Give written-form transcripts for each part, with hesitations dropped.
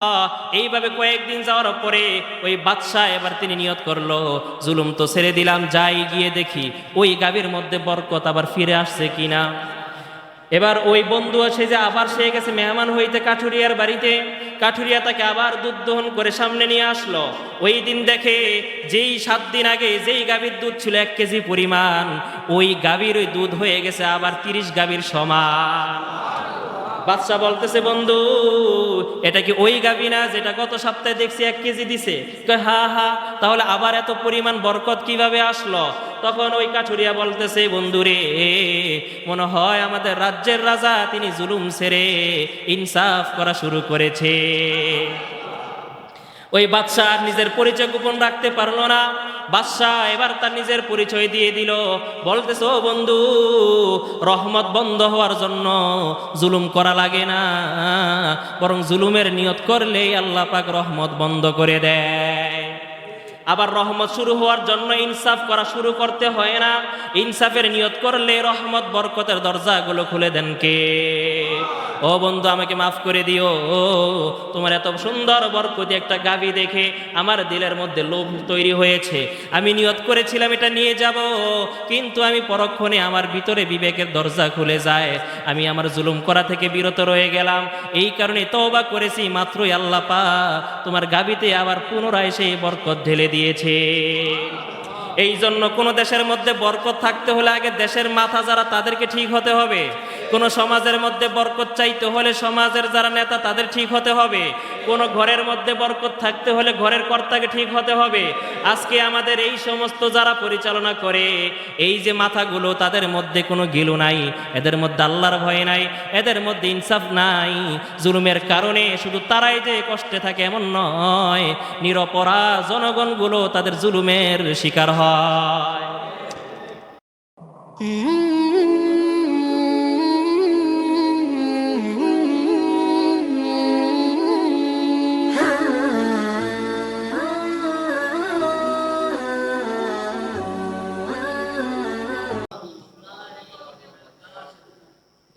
এইভাবে কয়েকদিন যাওয়ার পরে ওই বাদশাহ এবার তিনি নিয়ত করলো, জুলুম তো ছেড়ে দিলাম, যাই গিয়ে দেখি ওই গাভীর মধ্যে বরকত আবার ফিরে আসছে কিনা। এবার ওই বন্ধু সে যে আবার সে গেছে মেহমান হইতে কাঠুরিয়ার বাড়িতে, কাঠুরিয়া তাকে আবার দুধ দহন করে সামনে নিয়ে আসলো। ওই দিন দেখে যেই 7 দিন আগে যেই গাভীর দুধ ছিল 1 কেজি পরিমাণ, ওই গাভীর ওই দুধ হয়ে গেছে আবার 30 গাভীর সমান। বাদশা বলতেছে, বন্ধু এটা কি ওই গাভী না যেটা গত সপ্তাহে দেখছি 1 কেজি দিছে? কয় হা হা, তাহলে আবার এত পরিমাণ বরকত কিভাবে আসলো? তখন ওই কাঠুরিয়া বলতেছে, বন্ধুরে মনে হয় আমাদের রাজ্যের রাজা তিনি জুলুম ছেড়ে ইনসাফ করা শুরু করেছে। ওই বাদশাহ নিজের পরিচয় গোপন রাখতে পারলো না। বাদশাহ এবার তার নিজের পরিচয় দিয়ে দিল, বলতেছে, ও বন্ধু, রহমত বন্ধ হওয়ার জন্য জুলুম করা লাগে না, বরং জুলুমের নিয়ত করলেই আল্লাহ পাক রহমত বন্ধ করে দেয়। আবার রহমত শুরু হওয়ার জন্য ইনসাফ করা শুরু করতে হয় না, ইনসাফের নিয়ত করলে রহমত বরকতের দরজাগুলো খুলে দেন কে? ও বন্ধু, আমাকে মাফ করে দিও, তোমার এত সুন্দর বরকতি একটা গাভী দেখে আমার দিলের মধ্যে লোভ তৈরি হয়েছে। আমি নিয়ত করেছিলাম এটা নিয়ে যাব, কিন্তু আমি পরক্ষণে আমার ভিতরে বিবেকের দরজা খুলে যায়, আমি আমার জুলুম করা থেকে বিরত রয়ে গেলাম। এই কারণে তওবা করেছি, মাত্রই আল্লাহ পাক তোমার গাভীতে আবার পুনরায় সেই বরকত ঢেলে দিয়েছে। এই জন্য কোনো দেশের মধ্যে বরকত থাকতে হলে আগে দেশের মাথা যারা তাদেরকে ঠিক হতে হবে। কোন সমাজের মধ্যে বরকত চাইতে হলে সমাজের যারা নেতা তাদের ঠিক হতে হবে। কোন ঘরের মধ্যে বরকত থাকতে হলে ঘরের কর্তাকে ঠিক হতে হবে। আজকে আমাদের এই সমস্ত যারা পরিচালনা করে, এই যে মাথাগুলো, তাদের মধ্যে কোনো গিলু নাই, এদের মধ্যে আল্লাহর ভয় নাই, এদের মধ্যে ইনসাফ নাই। জুলুমের কারণে শুধু তারাই যে কষ্টে থাকে এমন নয়, নিরপরাধ জনগণগুলো তাদের জুলুমের শিকার হয়।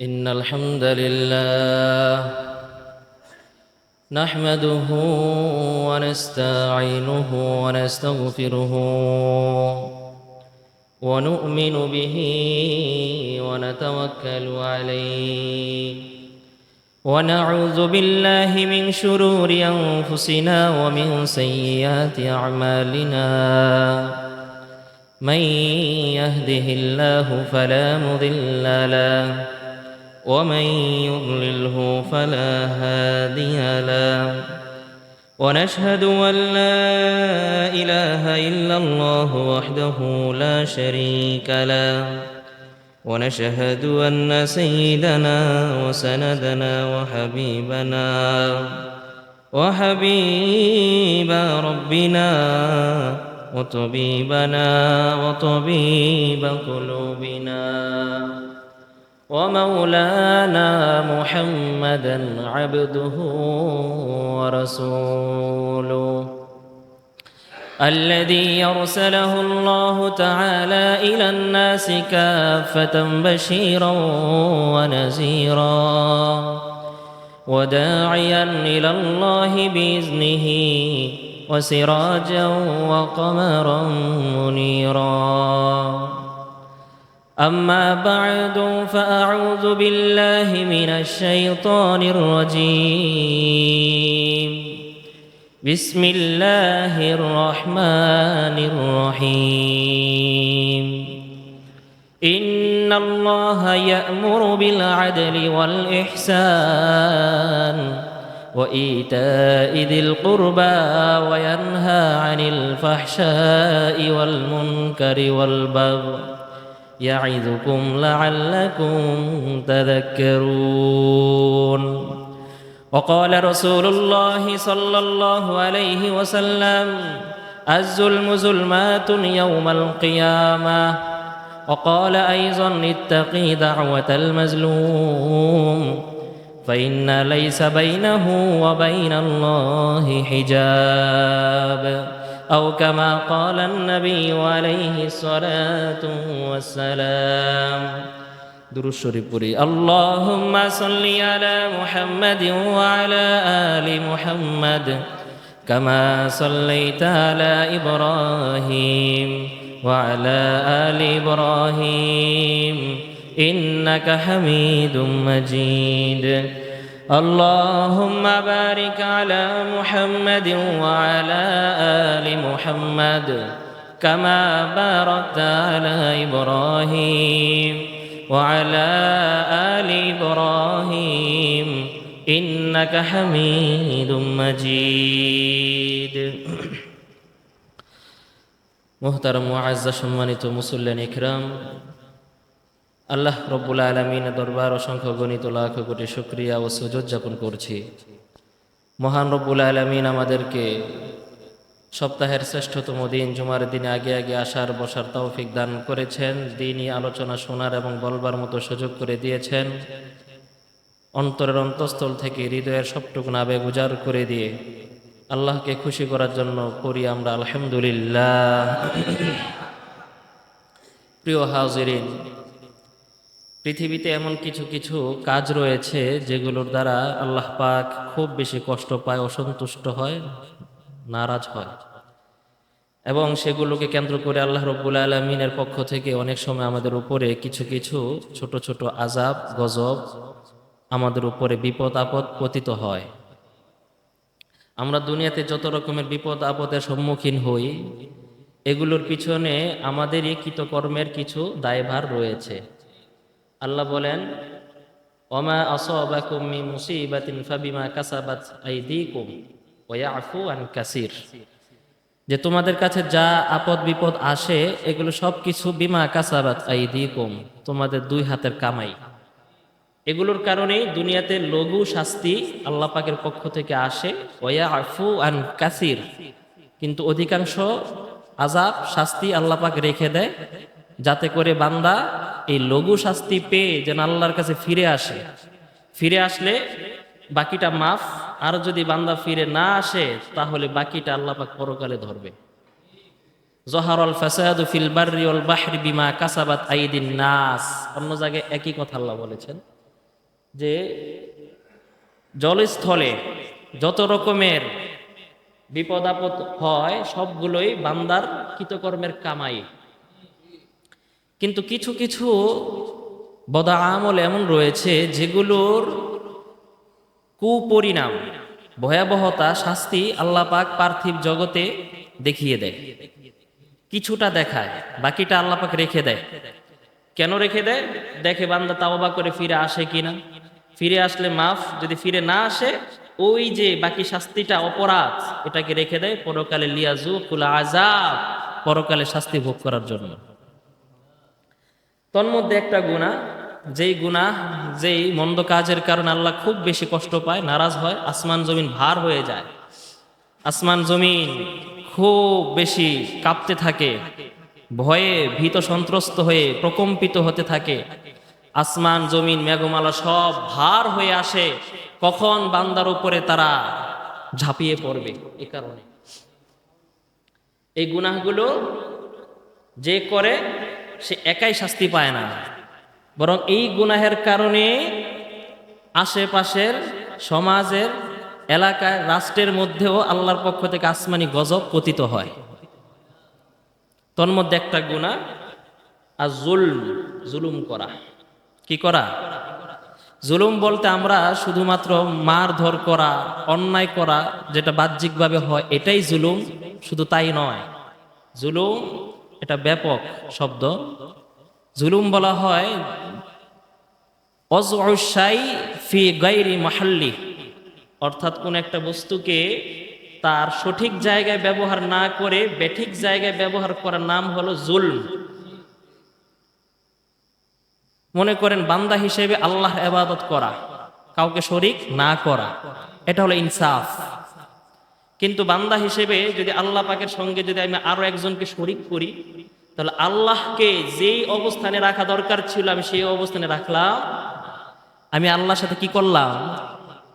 إن الحمد لله نحمده ونستعينه ونستغفره ونؤمن به ونتوكل عليه ونعوذ بالله من شرور أنفسنا ومن سيئات أعمالنا من يهده الله فلا مضل له ومن يضلله فلا هادي له ونشهد أن لا إله إلا الله وحده لا شريك له ونشهد أن سيدنا وسندنا وحبيب ربنا وطبيبنا وطبيب قلوبنا ومولانا محمدا عبده ورسوله الذي أرسله الله تعالى إلى الناس كافة بشيرا ونذيرا وداعيا إلى الله بإذنه وسراجا وقمرا منيرا. أما بعد فأعوذ بالله من الشيطان الرجيم. بسم الله الرحمن الرحيم. إن الله يأمر بالعدل والإحسان وإيتاء ذي القربى وينهى عن الفحشاء والمنكر والبغي يعظكم لعلكم تذكرون. وقال رسول الله صلى الله عليه وسلم الظلم ظلمات يوم القيامة. وقال أيضا اتقي دعوة المظلوم فإن ليس بينه وبين الله حجاب أو كما قال النبي عليه الصلاة والسلام. দুরূদ শরীফ পড়ি। আল্লাহুম্মা সাল্লি আলা মুহাম্মাদিন ওয়া আলা আলি মুহাম্মাদ কামা সাল্লাইতা আলা ইব্রাহিম ওয়া আলা আলি ইব্রাহিম ইন্নাকা হামিদুম মাজিদ। আল্লাহুম্মা বারিক আলা মুহাম্মাদিন ওয়া আলা আলি মুহাম্মাদ কামা বারাকতা আলা ইব্রাহিম وعلى آل إبراهيم إنك حميد مجيد। মুহতারাম মুআজ্জাজ সম্মানিত মুসল্লিয়ান ইকরাম, আল্লাহ রব্বুল আলামিনের দরবার অসংখ্য গণিত লাখ কোটি শুকরিয়া ও সুজুদ যাপন করছি। মহান রব্বুল আলামিন আমাদেরকে সপ্তাহের শ্রেষ্ঠতম দিন জুমার দিনে আগে আগে আসার বসার তৌফিক দান করেছেন, দিনই আলোচনা শোনার এবং বলবার মতো সুযোগ করে দিয়েছেন। অন্তরের অন্তঃস্থল থেকে হৃদয়ের সবটুকু আবেগ উজাড় করে দিয়ে আল্লাহকে খুশি করার জন্য করি আমরা আলহামদুলিল্লাহ। প্রিয় হাজিরিন, পৃথিবীতে এমন কিছু কিছু কাজ রয়েছে যেগুলোর দ্বারা আল্লাহ পাক খুব বেশি কষ্ট পায়, অসন্তুষ্ট হয়, নারাজ হয়, এবং সেগুলোকে কেন্দ্র করে আল্লাহ রব্বুল আলামিনের পক্ষ থেকে অনেক সময় আমাদের উপরে কিছু কিছু ছোট ছোট আযাব গজব, আমাদের উপরে বিপদ আপদ পতিত হয়। আমরা দুনিয়াতে যত রকমের বিপদ আপদের সম্মুখীন হই, এগুলোর পিছনে আমাদেরই কৃতকর্মের কিছু দায়ভার রয়েছে। আল্লাহ বলেন, ওমা আসাবাকুম মিন মুসিবাতিন ফাবিমা কাসাবাত আইদিকুম ওয়া ইয়াফু আন কাসির, যে তোমাদের কাছে যা আপদ বিপদ আসে এগুলো সব কিছু বিমা কাসাবাত আইদিকুম, তোমাদের দুই হাতের কামাই। এগুলোর কারণে দুনিয়াতে লঘু শাস্তি আল্লাহ পাকের পক্ষ থেকে আসে, ওয়া ইয়াফু আন কাসির, কিন্তু অধিকাংশ আযাব শাস্তি আল্লাহ পাক রেখে দেয় যাতে করে বান্দা এই লঘু শাস্তি পেয়ে যেন আল্লাহর কাছে ফিরে আসে। ফিরে আসলে বাকিটা মাফ, আর যদি বান্দা ফিরে না আসে তাহলে বাকিটা আল্লাহ পাক পরকালে ধরবে। যহারাল ফাসাদু ফিল বাররি ওয়াল বাহরি বিমা কাসাবাত আইদিন নাস, অন্য জায়গায় একই কথা আল্লাহ বলেছেন যে জলস্থলে যত রকমের বিপদ আপদ হয় সবগুলোই বান্দার কৃতকর্মের কামাই। কিন্তু কিছু কিছু বদআ আমল এমন রয়েছে যেগুলোর কুপরিণাম, ভয়াবহতা, শাস্তি আল্লাহ পাক পার্থিব জগতে দেখিয়ে দেয়। কিছুটা দেখায়, বাকিটা আল্লাহ পাক রেখে দেয়। কেন রেখে দেয়? দেখে বান্দা তাওবা করে ফিরে আসে কিনা। ফিরে আসলে মাফ, যদি ফিরে না আসে ওই যে বাকি শাস্তিটা, অপরাধ, এটাকে রেখে দেয় পরকালে লিয়াজুকুল আযাব, পরকালে শাস্তি ভোগ করার জন্য। তন্মধ্যে একটা গুনাহ, যেই গুনাহ, যেই মন্দ কাজের কারণে আল্লাহ খুব বেশি কষ্ট পায়, নারাজ হয়, আসমান জমিন ভার হয়ে যায়, আসমান জমিন খুব বেশি কাঁপতে থাকে, ভয়ে ভীত সন্ত্রস্ত হয়ে প্রকম্পিত হতে থাকে, আসমান জমিন মেঘমালা সব ভার হয়ে আসে, কখন বান্দার উপরে তারা ঝাঁপিয়ে পড়বে। এ কারণে এই গুনাহগুলো যে করে সে একাই শাস্তি পায় না, বরং এই গুনাহের কারণে আশেপাশের সমাজের, এলাকায়, রাষ্ট্রের মধ্যেও আল্লাহর পক্ষ থেকে আসমানি গজব পতিত হয়। তন্মধ্যে একটা গুনাহ আর জুলুম করা। কি করা? জুলুম বলতে আমরা শুধুমাত্র মারধর করা, অন্যায় করা, যেটা বাহ্যিকভাবে হয় এটাই জুলুম, শুধু তাই নয়। জুলুম এটা ব্যাপক শব্দ। জুলুম বলা হয় ওয়াজউ শাই ফি গায়রি মাহাল্লি, অর্থাৎ কোন একটা বস্তুকে তার সঠিক জায়গায় ব্যবহার না করে বেঠিক জায়গায় ব্যবহার করার নাম হলো জুলম। মনে করেন বান্দা হিসেবে আল্লাহর ইবাদত করা, কাউকে শরীক না করা, এটা হলো ইনসাফ। কিন্তু বান্দা হিসেবে যদি আল্লাহ পাকের সঙ্গে যদি আমি আরো একজনকে শরীক করি, তাহলে আল্লাহকে যেই অবস্থানে রাখা দরকার ছিল আমি সেই অবস্থানে রাখলাম, আমি আল্লাহর সাথে কি করলাম?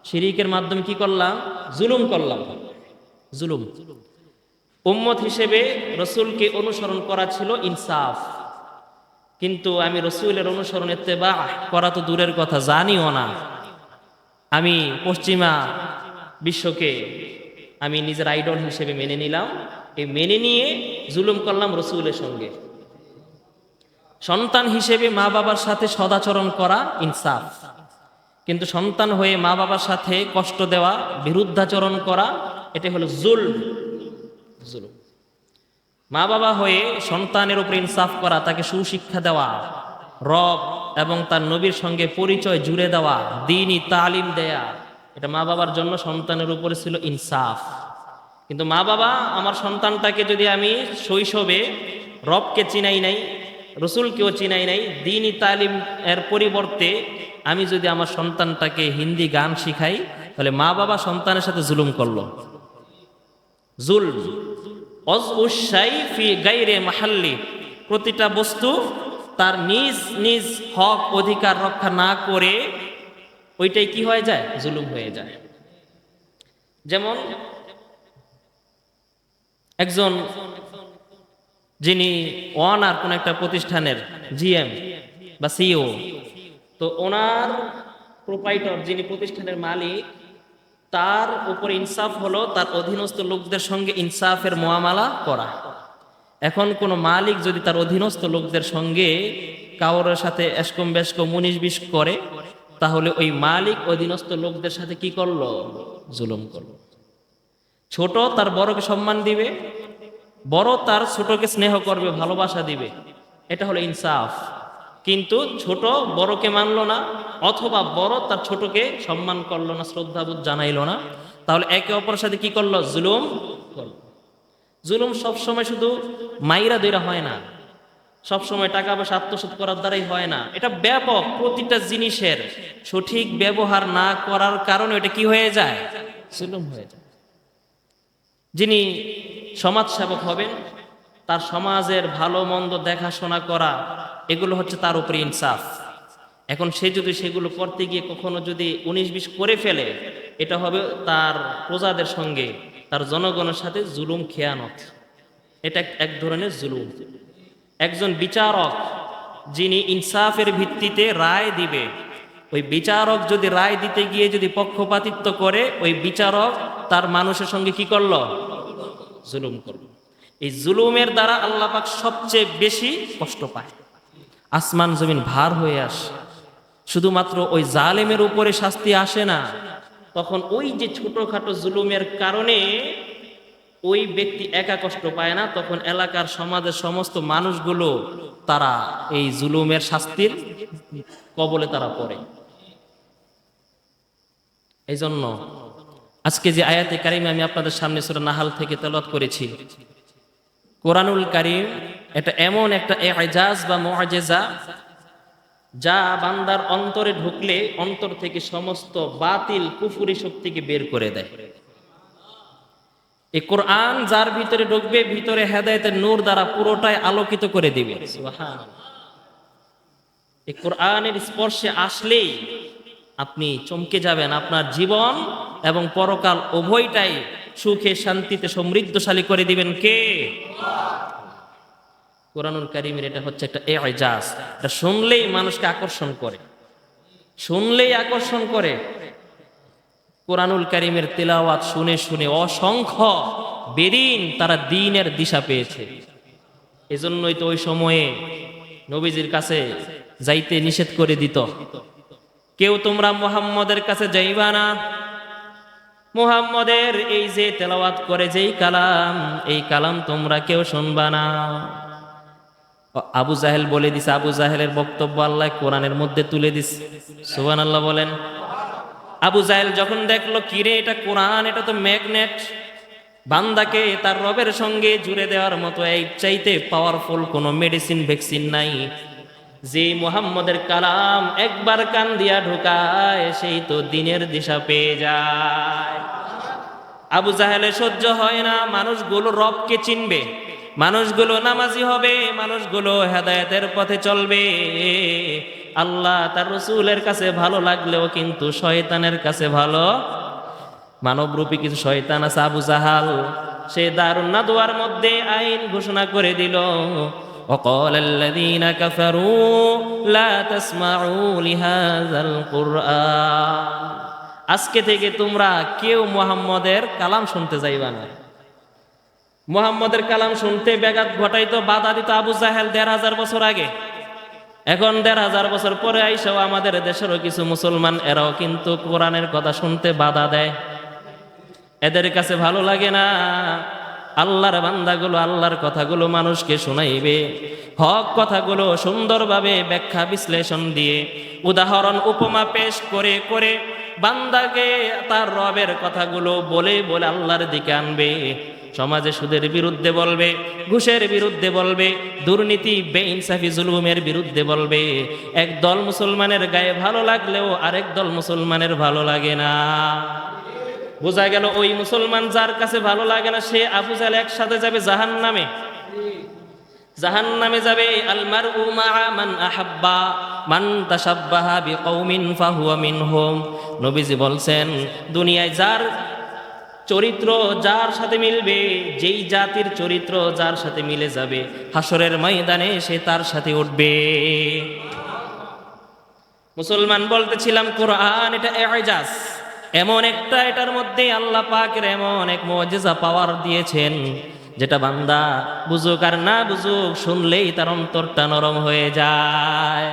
শিরিকের মাধ্যমে কি করলাম? জুলুম করলাম। জুলুম। উম্মত হিসেবে রাসূলকে অনুসরণ করা ছিল ইনসাফ। কিন্তু আমি রসুলের অনুসরণ ইত্তেবা করা তো দূরের কথা, জানিও না। আমি পশ্চিমা বিশ্বকে আমি নিজের আইডল হিসেবে মেনে নিলাম, এই মেনে নিয়ে জুলুম করলাম রসুলের সঙ্গে। সন্তান হিসেবে মা বাবার সাথে সদাচরণ করা ইনসাফ, কিন্তু সন্তান হয়ে মা বাবার সাথে কষ্ট দেওয়া, বিরুদ্ধাচরণ করা, এটা হলো জুলম। মা বাবা হয়ে সন্তানের উপর ইনসাফ করা, তাকে সুশিক্ষা দেওয়া, রব এবং তার নবীর সঙ্গে পরিচয় জুড়ে দেওয়া, দ্বীনি তালিম দেয়া, এটা মা বাবার জন্য সন্তানের উপরে ছিল ইনসাফ। কিন্তু মা বাবা, আমার সন্তানটাকে যদি আমি শৈশবে রবকে চিনাই নাই, রসুলকেও চিনাই নাই, দ্বীনি তালিম এর পরিবর্তে আমি যদি আমার সন্তানটাকে হিন্দি গান শিখাই, তাহলে মা বাবা সন্তানের সাথে জুলুম করলো। জুলম গাইরে মাহাল্লি, প্রতিটা বস্তু তার নিজ নিজ হক অধিকার রক্ষা না করে ওইটাই কি হয়ে যায়? জুলুম হয়ে যায়। যেমন একজন যিনি ওনার কোন একটা প্রতিষ্ঠানের জিএম বা সিইও, তো ওনার প্রোপাইটর, যিনি প্রতিষ্ঠানের মালিক, তার উপর ইনসাফ হলো তার অধীনস্থ লোকদের সঙ্গে ইনসাফের মুআমালা করা। এখন কোন মালিক যদি তার অধীনস্থ লোকদের সঙ্গে কারোর সাথে এসকম বেশকম 19-20 করে, তাহলে ওই মালিক অধীনস্থ লোকদের সাথে কি করলো? জুলুম করলো। ছোট তার বড়কে সম্মান দিবে, বড় তার ছোটকে স্নেহ করবে, ভালোবাসা দিবে, এটা হলো ইনসাফ। কিন্তু ছোট বড়কে মানলো না, অথবা বড় তার ছোটকে সম্মান করলো না, শ্রদ্ধাবোধ জানাইলো না, তাহলে একে অপরের সাথে কি করলো? জুলুম করলো। জুলুম সবসময় শুধু মাইরা দইরা হয় না, সবসময় টাকা পয়সা আত্মসাৎ করার দ্বারাই হয় না, এটা ব্যাপক। প্রতিটা জিনিসের সঠিক ব্যবহার না করার কারণে এটা কি হয়ে যায়? জুলুম হয়ে যায়। যিনি সমাজ সেবক হবেন, তার সমাজের ভালো মন্দ দেখাশোনা করা, এগুলো হচ্ছে তার উপরে ইনসাফ। এখন সে যদি সেগুলো করতে গিয়ে কখনো যদি 19-20 করে ফেলে, এটা হবে তার প্রজাদের সঙ্গে, তার জনগণের সাথে জুলুম, খেয়ানত, এটা এক ধরনের জুলুম। একজন বিচারক যিনি ইনসাফের ভিত্তিতে রায় দিবে, ওই বিচারক যদি রায় দিতে গিয়ে যদি পক্ষপাতিত্ব করে, ওই বিচারক তার মানুষের সঙ্গে কি করলো? জুলুম করলো। এই জুলুমের দ্বারা আল্লাহ পাক সবচেয়ে বেশি কষ্ট পায়, আসমান জমিন ভার হয়ে আসে। শুধুমাত্র ওই জালেমের উপরে শাস্তি আসে না, তখন ওই যে ছোটখাটো জুলুমের কারণে ওই ব্যক্তি একা কষ্ট পায় না, তখন এলাকার সমাজের সমস্ত মানুষগুলো তারা এই জুলুমের শাস্তির কবলে তারা পড়ে। এই জন্য আজকে যে আয়াতে কারিমে আমি আপনাদের সামনে সূরা নাহাল থেকে তেলাওয়াত করেছি, কোরআনুল কারীম এটা এমন একটা ইজাজ বা মুআজিজা, যা বান্দার অন্তরে ঢুকলে অন্তর থেকে সমস্ত বাতিল কুফরি শক্তিকে বের করে দেয়। এই কোরআন যার ভিতরে ঢুকবে, ভিতরে হেদায়েতের নূর দ্বারা পুরোটাই আলোকিত করে দিবে। সুবহানাল্লাহ। এই কোরআনের স্পর্শে আসলেই আপনি চমকে যাবেন, আপনার জীবন এবং পরকাল উভয়টাই সুখে শান্তিতে সমৃদ্ধশালী করে দিবেন কে? কোরআনুল কারীমের এটা হচ্ছে একটা ইজাজ, এটা শুনলেই মানুষকে আকর্ষণ করে, শুনলেই আকর্ষণ করে। কোরআনুল কারীমের তেলাওয়াত শুনে শুনে অসংখ্য বেদিন তারা দ্বীনের দিশা পেয়েছে। এজন্যই তো ওই সময়ে নবীজির কাছে যাইতে নিষেধ করে দিত, কেউ তোমরা মুহাম্মদের কাছে যাইবা না, মুহাম্মদের এই যে তেলাওয়াত করে যেই কালাম, এই কালাম তোমরা কেউ শুনবা না। আবু জাহেল বলে দিছে, আবু জাহেলের বক্তব্য আল্লাহ কোরআনের মধ্যে তুলে দিছে। সুবহানাল্লাহ বলেন। আবু জাহেল যখন দেখলো কিরে এটা কোরআন, এটা তো ম্যাগনেট, বান্দাকে তার রবের সঙ্গে জুড়ে দেওয়ার মতো এই চাইতে পাওয়ারফুল কোনো মেডিসিন ভ্যাকসিন নাই। যে মুহাম্মদের কালাম একবার কান দিয়া ঢোকায়, সেই তো দ্বীনের দিশা পেয়ে যায়। আবু জাহেলের সহ্য হয় না, মানুষগুলো রবকে চিনবে, মানুষগুলো নামাজি হবে, মানুষগুলো হেদায়েতের পথে চলবে। আল্লাহ তার রাসূলের কাছে ভালো লাগলেও কিন্তু শয়তানের কাছে ভালো। মানবরূপী কিছু শয়তান আছে আবু জাহাল, সে দারুন নাদওয়ার মধ্যে আইন ঘোষণা করে দিল, وقال الذين كفروا لا تسمعوا لهذا القرآن আজকে থেকে তোমরা কেউ মুহাম্মদের কালাম শুনতে যাইবা না। মুহাম্মদের কালাম শুনতে ব্যাঘাত ঘটাইতো, বাধা দিত আবু জাহেল ১৫০০ বছর আগে। এখন ১৫০০ বছর পরে আইসাও আমাদের দেশেরও কিছু মুসলমান এরাও কিন্তু কোরআনের কথা শুনতে বাধা দেয়। এদের কাছে ভালো লাগে না আল্লাহর বান্দাগুলো আল্লাহর কথাগুলো মানুষকে শোনাইবে, হক কথাগুলো সুন্দরভাবে ব্যাখ্যা বিশ্লেষণ দিয়ে উদাহরণ উপমা পেশ করে করে বান্দাকে তার রবের কথাগুলো বলে বলে আল্লাহর দিকে আনবে। সমাজে সুদের বিরুদ্ধে বলবে, ঘুষের বিরুদ্ধে বলবে, দুর্নীতি বেইনসাফি জুলুমের বিরুদ্ধে বলবে। এক দল মুসলমানের গায়ে ভালো লাগলেও আরেক দল মুসলমানের ভালো লাগে না। বোঝা গেল ওই মুসলমান যার কাছে ভালো লাগে না সে আবু জাহেল একসাথে যাবে জাহান্নামে। জাহান্নামে যাবে। আল মারউ মাআ মান আহাব্বা মান তাশাব্বাহা বিকওমিন ফাহুয়া মিনহুম। নবীজি বলছেন দুনিয়ায় যার চরিত্র যার সাথে মিলবে, যেই জাতির চরিত্র যার সাথে মিলে যাবে, হাসরের ময়দানে সে তার সাথে উঠবে। মুসলমান বলতেছিলাম কোরআন এটা এজাজ, এমন একটা এটার মধ্যে আল্লাহ পাকের এমন এক মুজিজা পাওয়ার দিয়েছেন যেটা বান্দা বুঝুক আর না বুঝুক শুনলেই তার অন্তরটা নরম হয়ে যায়।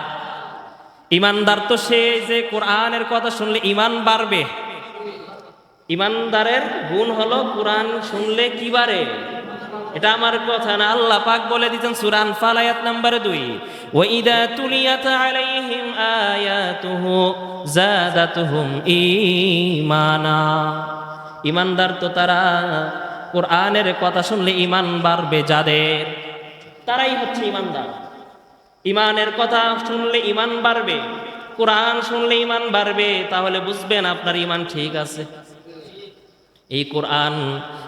ইমানদার তো সে যে কোরআনের কথা শুনলে ইমান বাড়বে। ইমানদারের গুণ হলো কোরআন শুনলে কি বাড়ে, এটা আমার কথা না, আল্লাহ পাক বলে দিতেন সূরা আনফাল আয়াত নাম্বার 2, ওয়া ইযা তুলিয়াত আলাইহিম আয়াতুহু যাদাতুহুম ঈমানা। ইমানদার তো তারা কোরআনের কথা শুনলে ইমান বাড়বে যাদের, তারাই হচ্ছে ইমানদার। ইমানের কথা শুনলে ইমান বাড়বে, কোরআন শুনলে ইমান বাড়বে, তাহলে বুঝবেন আপনার ইমান ঠিক আছে। এই কোরআন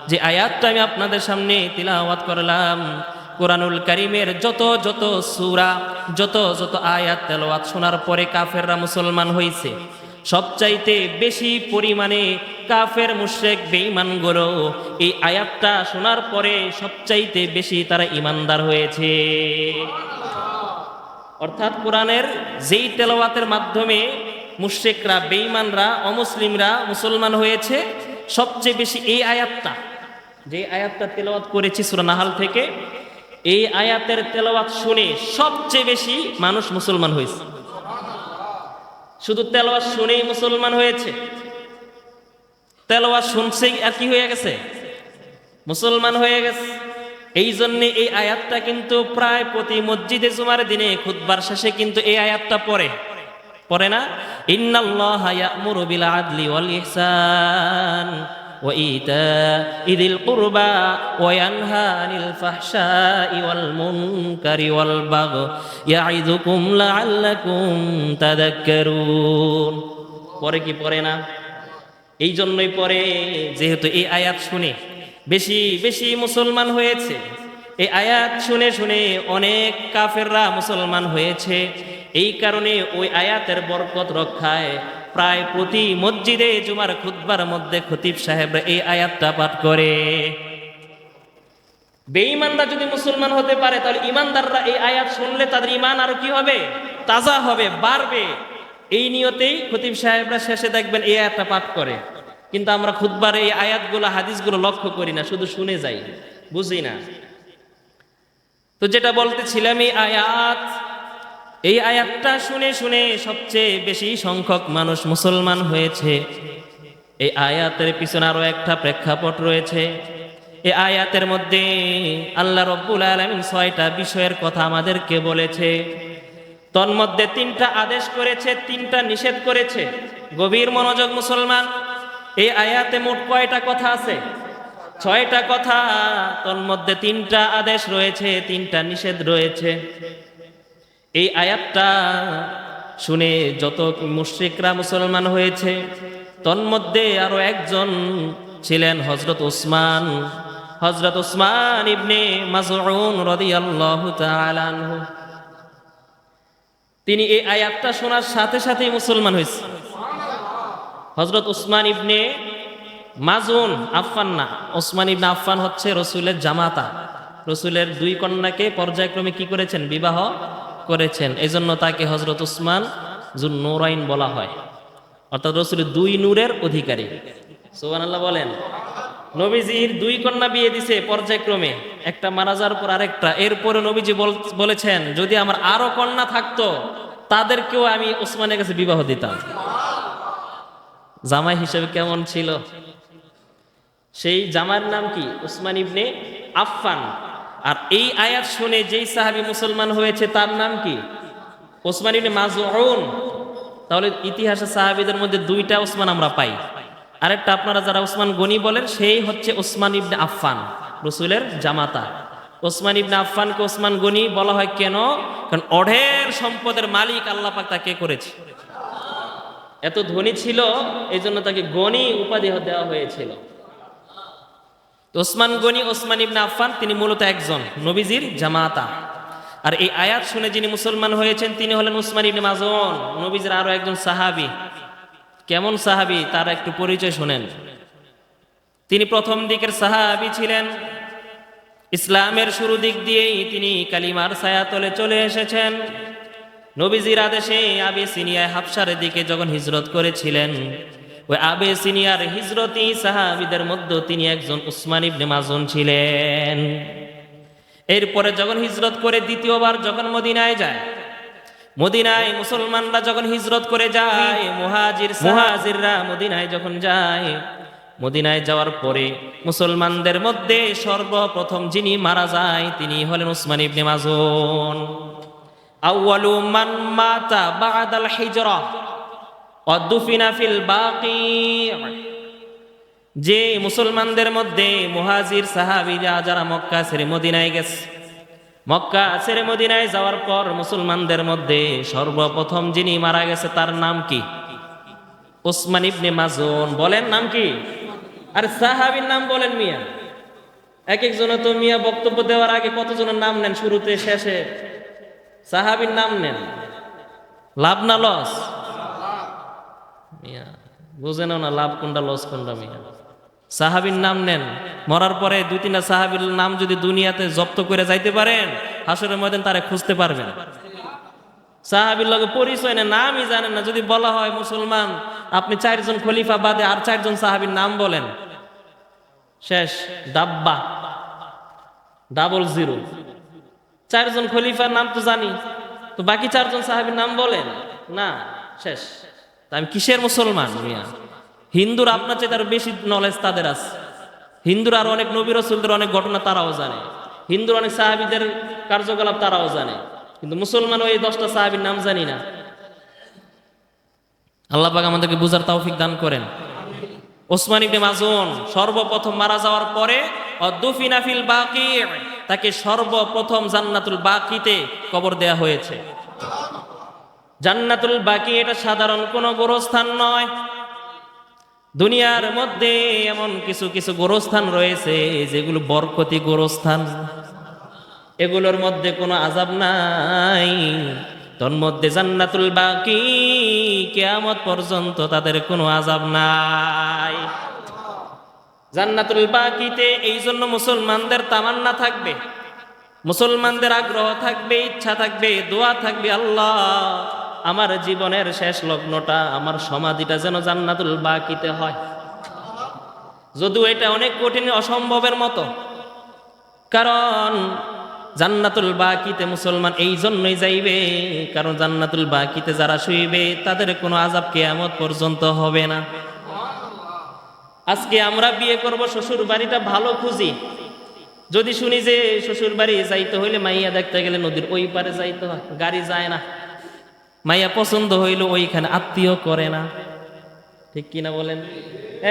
যে আয়াতটা আমি আপনাদের সামনে তিলাওয়াত করলাম, কোরআনুল কারীমের যত যত সূরা যত যত আয়াত তেলাওয়াত শোনার পরে কাফেররা মুসলমান হয়েছে, সবচাইতে বেশি পরিমাণে কাফের মুশরিক বেঈমানগুলো এই আয়াতটা শোনার পরে সবচাইতে বেশি তারা ইমানদার হয়েছে। অর্থাৎ কোরআনের যেই তেলাওয়াতের মাধ্যমে মুশরিকরা বেঈমানরা অমুসলিমরা মুসলমান হয়েছে, সবচেয়ে বেশি এই আয়াতটা, যে আয়াতটা তেলাওয়াত করেছি সূরা নাহাল থেকে, এই আয়াতের তেলাওয়াত শুনে সবচেয়ে বেশি মানুষ মুসলমান হয়েছে। শুধু তেলাওয়াত শুনেই মুসলমান হয়েছে, তেলাওয়াত শুনছেই আর কি হয়ে গেছে, মুসলমান হয়ে গেছে। এই জন্য এই আয়াতটা কিন্তু প্রায় প্রতি মসজিদে জুমার দিনে খুতবার শেষে কিন্তু এই আয়াতটা পড়ে না? ইন্নাল্লাহা ইয়া'মুরু বিল আদলি ওয়াল ইহসান ওয়া ইতা'i যিল কুরবা ওয়া ইয়ানহা আনিল ফাহশাই ওয়াল মুনকারি ওয়াল বাগই ইয়া'iযুকুম লা'আল্লাকুম তাযাক্কারুন। পরে কি পড়ে না? এই জন্যই পড়ে যেহেতু এই আয়াত শুনে বেশি বেশি মুসলমান হয়েছে। এই আয়াত শুনে শুনে অনেক কাফেররা মুসলমান হয়েছে। এই কারণে ওই আয়াতের বরকত রক্ষায় প্রায় প্রতি মসজিদে জুমার খুতবার মধ্যে খতিব সাহেবরা এই আয়াতটা পাঠ করে। বেঈমানরা যদি মুসলমান হতে পারে তাহলে ইমানদাররা এই আয়াত শুনলে তাদের ইমান আরো কি হবে, তাজা হবে, বাড়বে। এই নিয়তেই খতিব সাহেবরা শেষে দেখবেন এই আয়াতটা পাঠ করে। কিন্তু আমরা খুতবার এই আয়াতগুলো হাদিসগুলো লক্ষ্য করি না, শুধু শুনে যাই, বুঝি না। তো যেটা বলতেছিলাম এই আয়াতটা শুনে শুনে সবচেয়ে বেশি সংখ্যক মানুষ মুসলমান হয়েছে। এই আয়াতের পিছনে আরো একটা প্রেক্ষাপট রয়েছে। এই আয়াতের মধ্যে আল্লাহ রাব্বুল আলামিন 6টা বিষয়ের কথা আমাদেরকে বলেছে। তন্মধ্যে 3টা আদেশ করেছে, 3টা নিষেধ করেছে। গভীর মনোযোগ মুসলমান, এই আয়াতে মোট কয়টা কথা আছে? 6টা কথা। তন্মধ্যে 3টা আদেশ রয়েছে, 3টা নিষেধ রয়েছে। এই আয়াতটা শুনে যত মুশরিকরা মুসলমান হয়েছে, তন্মধ্যে আরো একজন ছিলেন হযরত উসমান ইবনে মাযউন রাদিয়াল্লাহু তাআলা আনহু। তিনি এই আয়াতটা শোনার সাথে সাথেই মুসলমান হয়েছে। হযরত উসমান ইবনে মাযউন, আফফান না, উসমান ইবনে আফফান হচ্ছে রাসূলের জামাতা, রসুলের দুই কন্যাকে পর্যায়ক্রমে কি করেছেন? বিবাহ করেছেন। এজন্য তাকে হযরত উসমান যুন নূরাইন বলা হয়, অর্থাৎ রসুলের দুই নূরের অধিকারী। সুবহানাল্লাহ বলেন। নবীজির দুই কন্যা বিয়ে দিছে পর্যায়ক্রমে, একটা মারা যাওয়ার পর আরেকটা। এরপরে নবীজি বলেছেন যদি আমার আরো কন্যা থাকতো তাদেরকেও আমি উসমানের কাছে বিবাহ দিতাম। জামাই হিসেবে কেমন ছিল? সেই জামার নাম কি? উসমান ইবনে আফফান। আর এই আয়াত শুনে যেই সাহাবী মুসলমান হয়েছে তার নাম কি? উসমান ইবনে মাজউন। তাহলে ইতিহাসে সাহাবীদের মধ্যে দুইটা উসমান আমরা পাই। আরেকটা আপনারা যারা উসমান গনি বলেন সেই হচ্ছে উসমান ইবনে আফফান, রসুলের জামাতা। উসমান ইবনে আফফানকে উসমান গনি বলা হয় কেন? কারণ অঢের সম্পদের মালিক আল্লাহ পাক তাকে করেছে। এত ধনী ছিল এই জন্য তাকে গনি উপাধি দেওয়া হয়েছিল। ওসমান গনি ওসমান ইবনে আফফান তিনি মূলত একজন নবীজির জামাতা। আর এই আয়াত শুনে যিনি মুসলমান হয়েছেন তিনি হলেন উসমান ইবনে মাজউন, নবীজির আরো একজন সাহাবী। কেমন সাহাবী তার একটু পরিচয় শুনেন। তিনি প্রথম দিকের সাহাবী ছিলেন। ইসলামের শুরু দিক দিয়েই তিনি কালিমার ছায়াতলে চলে এসেছেন। নবীজির আদেশে আবিসিনিয়ায় হাবশার দিকে যখন হিজরত করেছিলেন, ওই আবিসিনিয়ার হিজরতি সাহাবীদের মধ্যে তিনি একজন উসমান ইবনে মাজউন ছিলেন। এরপরে যখন হিজরত করে দ্বিতীয়বার যখন মদিনায় যায়, মদিনায় মুসলমানরা যখন হিজরত করে যায়, মুহাজিররা মদিনায় যখন যায়, মদিনায় যাওয়ার পরে মুসলমানদের মধ্যে সর্বপ্রথম যিনি মারা যায় তিনি হলেন উসমান ইবনে মাজউন। আউয়ালু মান মাতা বাদাল হিজরা ওয়া দুফিনা ফিল বাকি। যে মুসলমানদের মধ্যে মুহাজির সাহাবীরা যারা মক্কা ছেড়ে মদিনায় গেছে, মক্কা ছেড়ে মদিনায় যাওয়ার পর মুসলমানদের মধ্যে সর্বপ্রথম যিনি মারা গেছে তার নাম কি? উসমান ইবনে মাজউন। বলেন নাম কি? আর সাহাবীর নাম বলেন মিয়া। এক একজন তো মিয়া বক্তব্য দেওয়ার আগে কতজনের নাম নেন, শুরুতে শেষে সাহাবীর নাম নেন। লাভ না লস? মিয়া বুঝেন না লাভ কোনটা লস কোনটা। মিয়া সাহাবীর নাম নেন, মরার পরে দুই তিনটা সাহাবীর নাম যদি দুনিয়াতে জব্দ করে যাইতে পারেন হাসরের ময়দানে তারে খুঁজতে পারবেন। সাহাবীর লগে পরিচয় নেই, নামই জানেন না। যদি বলা হয় মুসলমান আপনি 4 জন খলিফা বাদে আর 4 জন সাহাবীর নাম বলেন, শেষ ডাব্বা 00। 4 জন খলিফার নাম তো জানি, তো বাকি 4 জন সাহাবীর নাম বলেন না, শেষ। আমি কিসের মুসলমান মিয়া? হিন্দুর আপনার চেয়ে তার বেশি নলেজ তাদের আছে। হিন্দুরা আর অনেক নবী রাসূলদের অনেক ঘটনা তারাও জানে, হিন্দুর অনেক সাহাবীদের কার্যকলাপ তারাও জানে, কিন্তু মুসলমান ওই 10টা সাহাবীর নাম জানি না। আল্লাহ পাক আমাদেরকে বুঝার তৌফিক দান করেন। উসমান ইবনে মাজউন সর্বপ্রথম মারা যাওয়ার পরে দুফিনা ফিল বাকি, তাকে সর্বপ্রথম জান্নাতুল বাকিতে কবর দেয়া হয়েছে। জান্নাতুল বাকি এটা সাধারণ কোনো গোরস্থান নয়। দুনিয়ার মধ্যে এমন কিছু কিছু গোরস্থান রয়েছে যেগুলো বরকতি গোরস্থান, এগুলোর মধ্যে কোনো আযাব নাই। তোর মধ্যে জান্নাতুল বাকি, কিয়ামত পর্যন্ত তাদের কোনো আযাব নাই। জান্নাতুল বাকিতে এই জন্য মুসলমানদের তামান্না থাকবে, মুসলমানদের আগ্রহ থাকবে, ইচ্ছা থাকবে, দোয়া থাকবে, আল্লাহ আমার জীবনের শেষ লগ্নটা, আমার সমাধিটা যেন জান্নাতুল বাকিতে হয়। যদিও এটা অনেক কঠিন, অসম্ভবের মতো, কারণ জান্নাতুল বাকিতে মুসলমান এই জন্যই যাইবে কারণ জান্নাতুল বাকিতে যারা শুইবে তাদের কোনো আযাব কিয়ামত পর্যন্ত হবে না। আজকে আমরা বিয়ে করব, শ্বশুর বাড়িটা ভালো খুঁজি, যদি শুনি যে শ্বশুর বাড়ি যাইতে হইলে মাইয়া দেখতে গেলে নদীর ওই পারে যাইতে হয়, গাড়ি যায় না। মাইয়া পছন্দ হইল ওইখানে আত্মীয় করে না, ঠিক কিনা বলেন?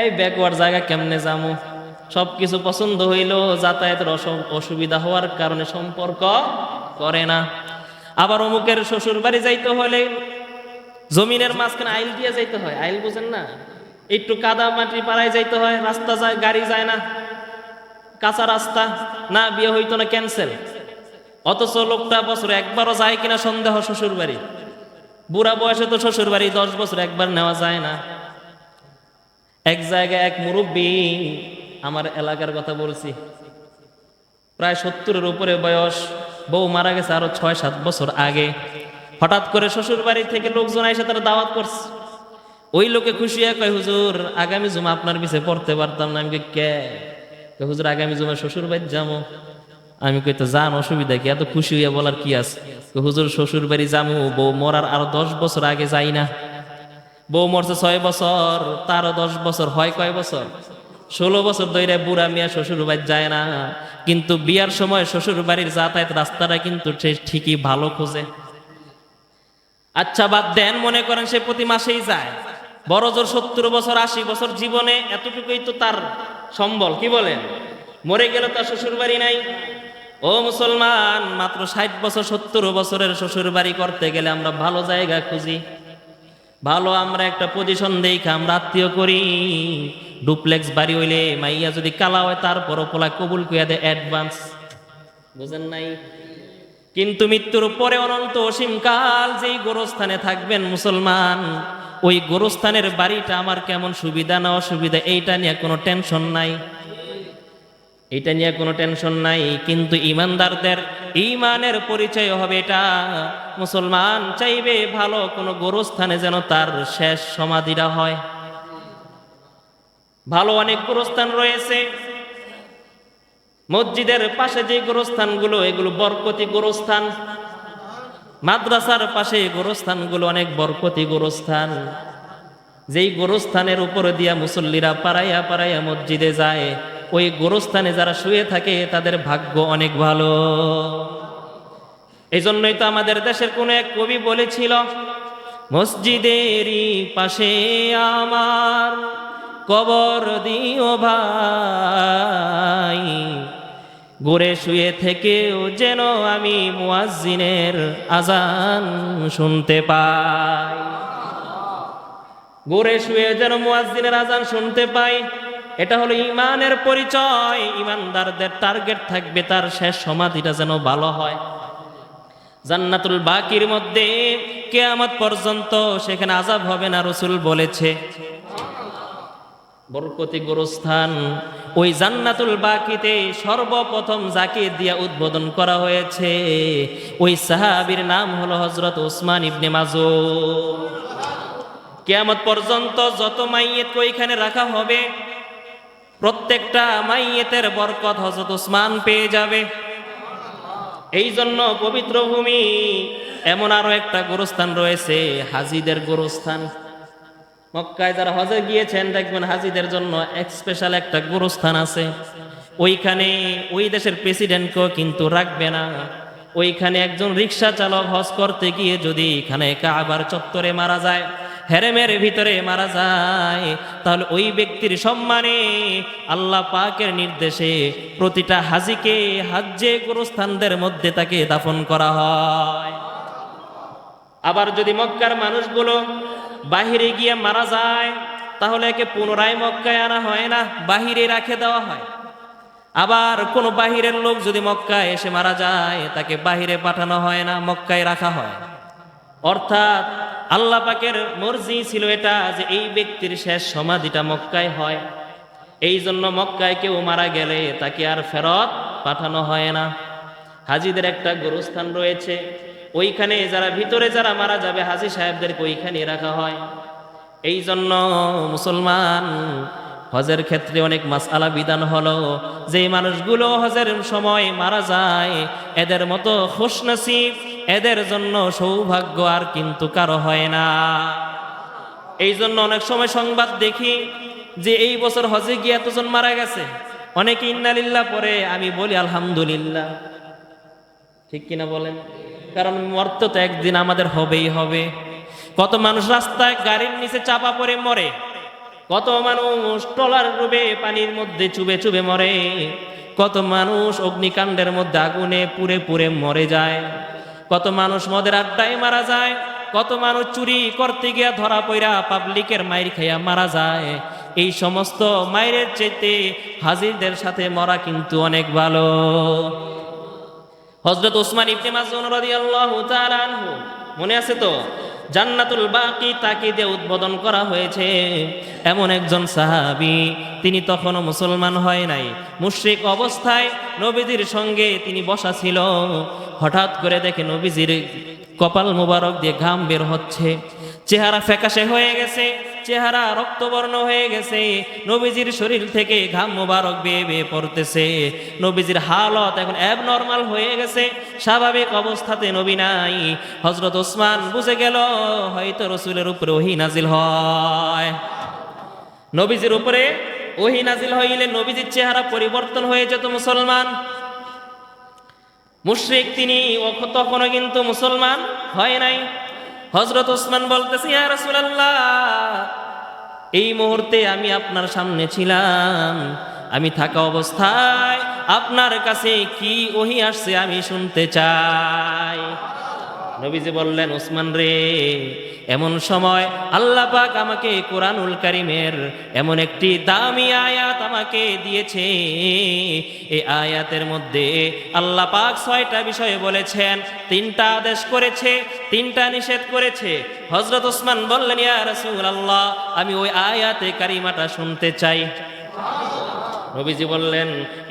এই ব্যাকওয়ার্ড জায়গা কেমনে যামু, সবকিছু পছন্দ হইল, যাতায়াতের অসুবিধা হওয়ার কারণে সম্পর্ক করে না। আবার অমুকের শ্বশুর বাড়ি যাইতে হলে জমিনের মাঝখানে আইল দিয়ে যাইতে হয়, আইল বুঝেন না, একটু কাদা মাটি পাড়ায় যাইতে হয়, রাস্তা যায়, গাড়ি যায় না, কাঁচা রাস্তা, না বিয়ে হইতো না, ক্যান্সেল। অথচ লোকটা বছরে একবারও যায় কিনা সন্দেহ শ্বশুর বাড়ি। বুড়া বয়সে তো শ্বশুর বাড়ি 10 বছর একবার নেওয়া যায় না। এক জায়গায় এক মুরব্বী, আমার এলাকার কথা বলছি, প্রায় 70-এর উপরে বয়স, বউ মারা গেছে আরো 6-7 বছর আগে। হঠাৎ করে শ্বশুর বাড়ি থেকে লোকজন এসে তারা দাওয়াত করছে। ওই লোকে খুশি হয়ে কয়, হুজুর আগামী জুমা আপনার পিছে পড়তে পারতাম না। আমি কই কে? কয়, হুজুর আগামী জুমা শ্বশুর বাড়ি যাবো। আমি কই তো যান, অসুবিধা কি, এত খুশি হইয়া বলার কি আছে? কয়, হুজুর শ্বশুর বাড়ি যাবো, বউ মরার আরো 10 বছর আগে যাই না। বউ মরছে 6 বছর, তারও 10 বছর, হয় কয় বছর? 16 বছর ধরে বুড়া মিয়া শ্বশুর বাড়ি যায় না। কিন্তু বিয়ার সময় শ্বশুর বাড়ির যাতায়াত রাস্তাটা কিন্তু সে ঠিকই ভালো খোঁজে। আচ্ছা বাদ দেন, মনে করেন সে প্রতি মাসেই যায়, বড় জোর 70 বছর 80 বছর জীবনে এতটুকুই তো তার সম্বল, কি বলেন? মরে গেল তার শ্বশুর বাড়ি নাই। ও মুসলমান, মাত্র 60 বছর 70 বছরের শ্বশুর বাড়ি করতে গেলে আমরা ভালো জায়গা খুঁজি, ভালো আমরা একটা পজিশন দেখে আমরা আত্মীয় করি। ডুপ্লেক্স বাড়ি হইলে মাইয়া যদি কালা হয় তারপরও পোলা কবুল কইয়া দেয় অ্যাডভান্স, বুঝেন নাই? কিন্তু মৃত্যুর পরে অনন্ত অসীমকাল যেই গোরস্থানে থাকবেন মুসলমান, ওই গোরস্থানের বাড়িটা আমার কেমন সুবিধা না অসুবিধা এইটা নিয়ে কোনো টেনশন নাই, এটা নিয়ে কোনো টেনশন নাই। কিন্তু ইমানদারদের ইমানের পরিচয় হবে এটা, মুসলমান চাইবে ভালো কোনো গোরস্থানে যেন তার শেষ সমাধিটা হয়। ভালো অনেক গোরস্থান রয়েছে, মসজিদের পাশে যে গোরস্থানগুলো এগুলো বরকতি গোরস্থান, মাদ্রাসার পাশে গোরস্থানগুলো অনেক বরকতি গোরস্থান। যেই গোরস্থানের উপরে দিয়া মুসল্লিরা পাড়াইয়া পাড়াইয়া মসজিদে যায়, ওই গোরস্থানে যারা শুয়ে থাকে তাদের ভাগ্য অনেক ভালো। এই জন্যই তো আমাদের দেশের কোন এক কবি বলেছিল, মসজিদেরই পাশে আমার কবর দিও ভাই, গড়ে শুয়ে থেকেও যেন আমি মুয়াজ্জিনের আজান শুনতে পাই। গড়ে শুয়ে যেন মুয়াজ্জিনের আজান শুনতে পাই, এটা হলো ইমানের পরিচয়। ইমানদারদের টার্গেট থাকবে তার শেষ সমাধিটা যেন ভালো হয়। জান্নাতুল বাকির মধ্যে কিয়ামত পর্যন্ত সেখানে আযাব হবে না, রাসূল বলেছে। বরকতি গোরস্থান ওই জান্নাতুল বাকিতে সর্বপ্রথম যাকে দিয়া উদ্বোধন করা হয়েছে, ওই সাহাবীর নাম হলো হযরত উসমান ইবনে মাজুন। কিয়ামত পর্যন্ত যত মাইয়িত ওইখানে রাখা হবে, প্রত্যেকটা মাইয়েতের বরকত হযরত উসমান পেয়ে যাবে। এই জন্য পবিত্র ভূমি এমন আরো একটা গোরস্থান রয়েছে, হাজীদের গোরস্থান। মক্কায় যারা হজে গিয়েছেন দেখবেন হাজীদের জন্য স্পেশাল একটা গোরস্থান আছে। ওইখানে ওই দেশের প্রেসিডেন্টকেও কিন্তু রাখবে না। ওইখানে একজন রিক্সা চালক হজ করতে গিয়ে যদি এখানে কাবার চত্বরে মারা যায়, হেরেমের ভিতরে মারা যায়, তাহলে ওই ব্যক্তির সম্মানে আল্লাহ পাকের নির্দেশে প্রতিটা হাজীকে হাজ্জে গোরস্থানদের মধ্যে তাকে দাফন করা হয়। আবার যদি মক্কার মানুষগুলো বাহিরে গিয়ে মারা যায়, তাহলে একে পুনরায় মক্কায় আনা হয় না, বাহিরে রাখে দেওয়া হয়। আবার কোনো বাহিরের লোক যদি মক্কায় এসে মারা যায়, তাকে বাহিরে পাঠানো হয় না, মক্কায় রাখা হয়। অর্থাৎ আল্লাহ পাকের মর্জি ছিল এটা যে এই ব্যক্তির শেষ সমাধিটা মক্কায় হয়। এই জন্য মক্কায় কেউ মারা গেলে তাকে আর ফেরত পাঠানো হয় না। হাজীদের একটা গোরস্থান রয়েছে, ওইখানে যারা ভিতরে যারা মারা যাবে হাজী সাহেবদেরকে ওইখানে রাখা হয়। এই জন্য মুসলমান হজের ক্ষেত্রে অনেক মাসআলা বিধান হলো, যে মানুষগুলো হজের সময় মারা যায় এদের মতো খুশনসিব, এদের জন্য সৌভাগ্য আর কিন্তু কারো হয় না। এই জন্য অনেক সময় সংবাদ দেখি যে এই বছর হজে গিয়ে এতজন মারা গেছে, অনেকে ইন্নালিল্লাহ পরে, আমি বলি আলহামদুলিল্লাহ। ঠিক কিনা বলেন? কারণ মরতে তো একদিন আমাদের হবেই হবে। কত মানুষ রাস্তায় গাড়ির নিচে চাপা পড়ে মরে, কত মানুষ ট্রলার ডুবে পানির মধ্যে চুবে চুবে মরে, কত মানুষ অগ্নিকাণ্ডের মধ্যে আগুনে পুড়ে পুড়ে মরে যায়, কত মানুষ মদের আড্ডায় মারা যায়, কত মানুষ চুরি করতে গিয়া ধরা পইরা পাবলিকের মাইর খাইয়া মারা যায়। এই সমস্ত মাইরের চাইতে হাজীদের সাথে মরা কিন্তু অনেক ভালো। হযরত উসমান ইবনে মাজউন রাদিয়াল্লাহু তাআলা আনহু মনে আছে তো? জান্নাতুল বাকি তাকে দিয়ে উদ্বোধন করা হয়েছে। এমন একজন সাহাবী, তিনি তখনও মুসলমান হয় নাই, মুশরিক অবস্থায় নবীজির সঙ্গে তিনি বসা ছিল। হঠাৎ করে দেখে নবীজির কপাল মোবারক দিয়ে ঘাম বের হচ্ছে, চেহারা ফ্যাকাশে হয়ে গেছে, চেহারা রক্তবর্ণ হয়ে গেছে, নবীজির শরীর থেকে ঘাম মোবারক বেয়ে বেয়ে পড়তেছে। নবীজির হালত এখন অ্যাবনর্মাল হয়ে গেছে, স্বাভাবিক অবস্থাতে নবী নাই। হযরত ওসমান বুঝে গেল হয়তো রাসূলের উপরে ওহী নাজিল হয়। নবীজির উপরে ওহী নাজিল হইলে নবীজির চেহারা পরিবর্তন হয়ে যেত। মুসলমান মুশরিক তিনি তখনও কিন্তু মুসলমান হয় নাই। হযরত ওসমান বলতেছে, ইয়া রাসূলুল্লাহ, এই মুহূর্তে আমি আপনার সামনে ছিলাম, আমি থাকা অবস্থায় আপনার কাছে কি ওহী আসছে আমি শুনতে চাই। নবীজি বললেন, ওসমান রে, এমন সময় আল্লাহ পাক আমাকে কোরআনুল কারীমের এমন একটি দামি আয়াত আমাকে দিয়েছে। এই আয়াতের মধ্যে আল্লাহ পাক 6টা বিষয় বলেছেন, 3টা আদেশ করেছে, 3টা নিষেধ করেছে। হযরত ওসমান বললেন, ইয়া রাসূলুল্লাহ, আমি ওই আয়াতে কারিমাটা শুনতে চাই। নবীজি বললেন,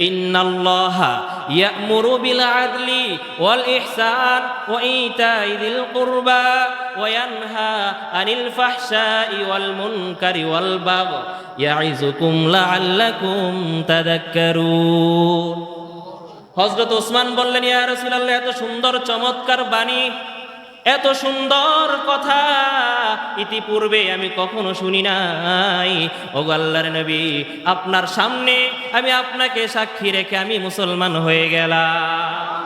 ইন্নাল্লাহা ইয়া'মুরু বিল আদলি ওয়াল ইহসান ওয়া ইতাই যিল কুরবা ওয়া ইয়ানহা আনিল ফাহশাই ওয়াল মুনকারি ওয়াল বাগই ইয়াইযুকুম লাআল্লাকুম তাযাক্কারুন। হযরত ওসমান বললেন, ইয়া রাসূলুল্লাহ, এত সুন্দর চমৎকার বাণী, এত সুন্দর কথা ইতিপূর্বে আমি কখনো শুনি নাই। ওগো আল্লাহর নবী, আপনার সামনে আমি আপনাকে সাক্ষী রেখে আমি মুসলমান হয়ে গেলাম।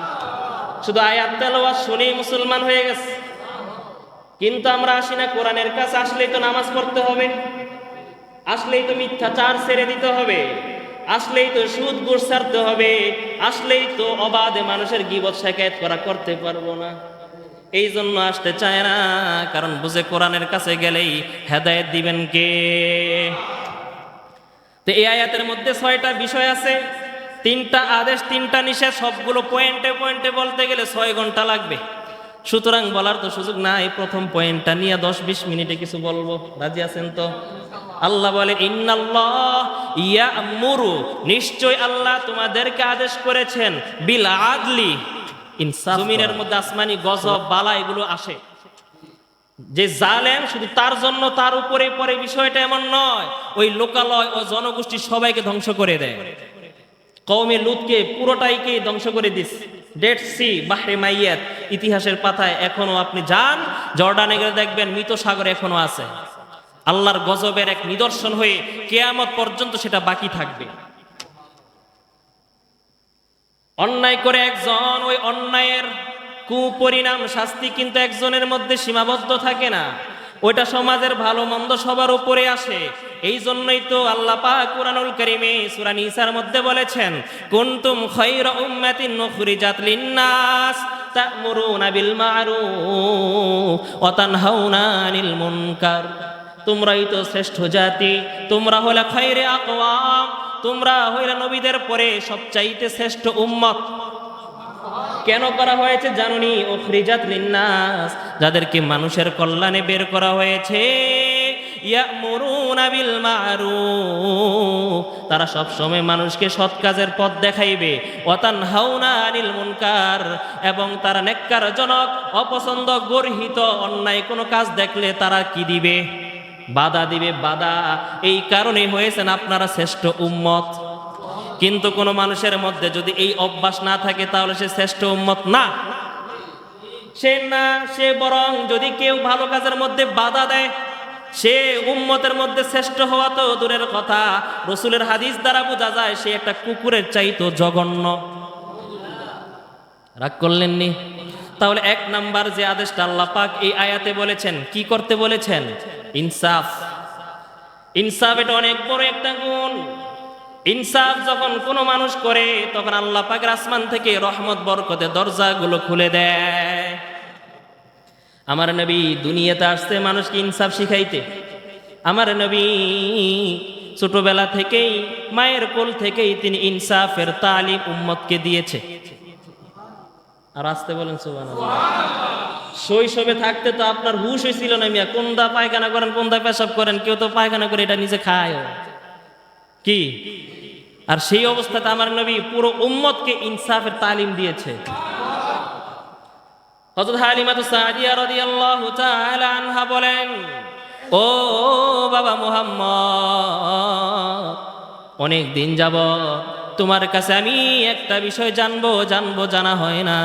শুধু আয়াত তেলাওয়াত শুনেই মুসলমান হয়ে গেছে। কিন্তু আমরা আসি না কোরআনের কাছে, আসলেই তো নামাজ পড়তে হবে, আসলেই তো মিথ্যাচার ছেড়ে দিতে হবে, আসলেই তো সুদ ঘুষ ছাড়তে হবে, আসলেই তো অবাধে মানুষের গীবত শিকায়েত করা করতে পারবো না। এই জন্য আসতে চায় না, কারণ বুঝে কোরআনের কাছে গেলেই হেদায়েত দিবেন কে। তো এই আয়াতের মধ্যে 6টা বিষয় আছে, 3টা আদেশ, 3টা নিষেধ, সবগুলো পয়েন্টে পয়েন্টে বলতে গেলে 6 ঘন্টা লাগবে। সুতরাং বলার তো সুযোগ নাই, প্রথম পয়েন্টটা নিয়ে 10-20 মিনিটে কিছু বলবো। রাজি আছেন তো? আল্লাহ বলে, ইন্নাল্লাহ ইয়া'মুরু, নিশ্চয় আল্লাহ তোমাদেরকে আদেশ করেছেন, বিল আদলি, ইনসাফ। জমিনের মধ্যে আসমানি গজব বালা এগুলো আসে, যে জালেম শুধু তার জন্য তার উপরে পরে, বিষয়টা এমন নয়। ওই লোকালয় ও জনগোষ্ঠী সবাইকে ধ্বংস করে দেয়। কওমে লুতকে পুরোটাইকে ধ্বংস করে দিস। ডেড সি, বাহরে মাইয়াত, ইতিহাসের পাতায় এখনো আপনি যান, জর্ডানে গেলে দেখবেন মৃত সাগর এখনো আছে। আল্লাহর গজবের এক নিদর্শন হয়ে কিয়ামত পর্যন্ত সেটা বাকি থাকবে। অন্যায় করে একজন, ওই অন্যায়ের কুপরিণাম শাস্তি কিন্তু একজনের মধ্যে সীমাবদ্ধ থাকে না, ওইটা সমাজের ভালো মন্দ সবার উপরে আসে। এই জন্যই তো আল্লাহ পাক কুরআনুল কারীমে সূরা নিসার মধ্যে বলেছেন, কুনতুম খায়রা উম্মাতিন উখরিজাত লিন-নাস তা'মুরুনা বিল মা'রুফ ওয়া তানহাউনা আনিল মুনকার। তোমরাই তো শ্রেষ্ঠ জাতি, তোমরা হলে খায়রে আকওয়াম, তোমরা হইলা নবীদের পরে সবচাইতে শ্রেষ্ঠ উম্মত। কেন করা হয়েছে জানুনি? উখরিজাত লিন-নাস, যাদেরকে মানুষের কল্যাণে বের করা হয়েছে। ইয়া'মুরুনা বিল মা'রুফ, তারা সব সময় মানুষকে সৎ কাজের পথ দেখাইবে। ওয়া তানহাউনা আনিল মুনকার, এবং তারা নেককারজনক অপছন্দ গর্হিত অন্যায় কোনো কাজ দেখলে তারা কি দিবে? বাধা দিবে, বাধা। এই কারণে হয়েছেন আপনারা শ্রেষ্ঠ উম্মত। কিন্তু কোন মানুষের মধ্যে যদি এই অভ্যাস না থাকে তাহলে সে শ্রেষ্ঠ উম্মত না। সে বরং যদি কেউ ভালো কাজের মধ্যে বাধা দেয়, সে উম্মতের মধ্যে শ্রেষ্ঠ হওয়া তো দূরের কথা, রাসূলের হাদিস দ্বারা বোঝা যায় সে একটা কুকুরের চাইতো জঘন্য। রাগ করলেননি? তাহলে 1 নাম্বার যে আদেশটা আল্লাহ পাক এই আয়াতে বলেছেন, কি করতে বলেছেন? ইনসাফ। ইনসাফ এটা অনেক বড় একটা গুণ। ইনসাফ যখন কোনো মানুষ করে, তখন আল্লাহ পাকের আসমান থেকে রহমত বরকতের দরজাগুলো খুলে দেয়। আমার নবী দুনিয়াতে আসছে মানুষকে ইনসাফ শিখাইতে। আমার নবী ছোটবেলা থেকেই, মায়ের কোল থেকেই তিনি ইনসাফের তালিম উম্মতকে দিয়েছে। আর আসতে বলেন সুবহানাল্লাহ। শৈশবে থাকতে তো আপনার হুশ হয়েছিল না মিয়া, কোন দা পায়খানা করেন কোন দা পেশাব করেন, কেউ তো পায়খানা করে এটা নিজে খায় কি। আর সেই অবস্থাতে আমার নবী পুরো উম্মতকে ইনসাফের তালিম দিয়েছে। হযরত হালিমাতুস সাদিয়া রাদিয়াল্লাহু তাআলা আনহা বলেন, ও বাবা মুহাম্মদ, অনেক দিন যাব তোমার কাছে আমি একটা বিষয় জানবো জানা হয় না।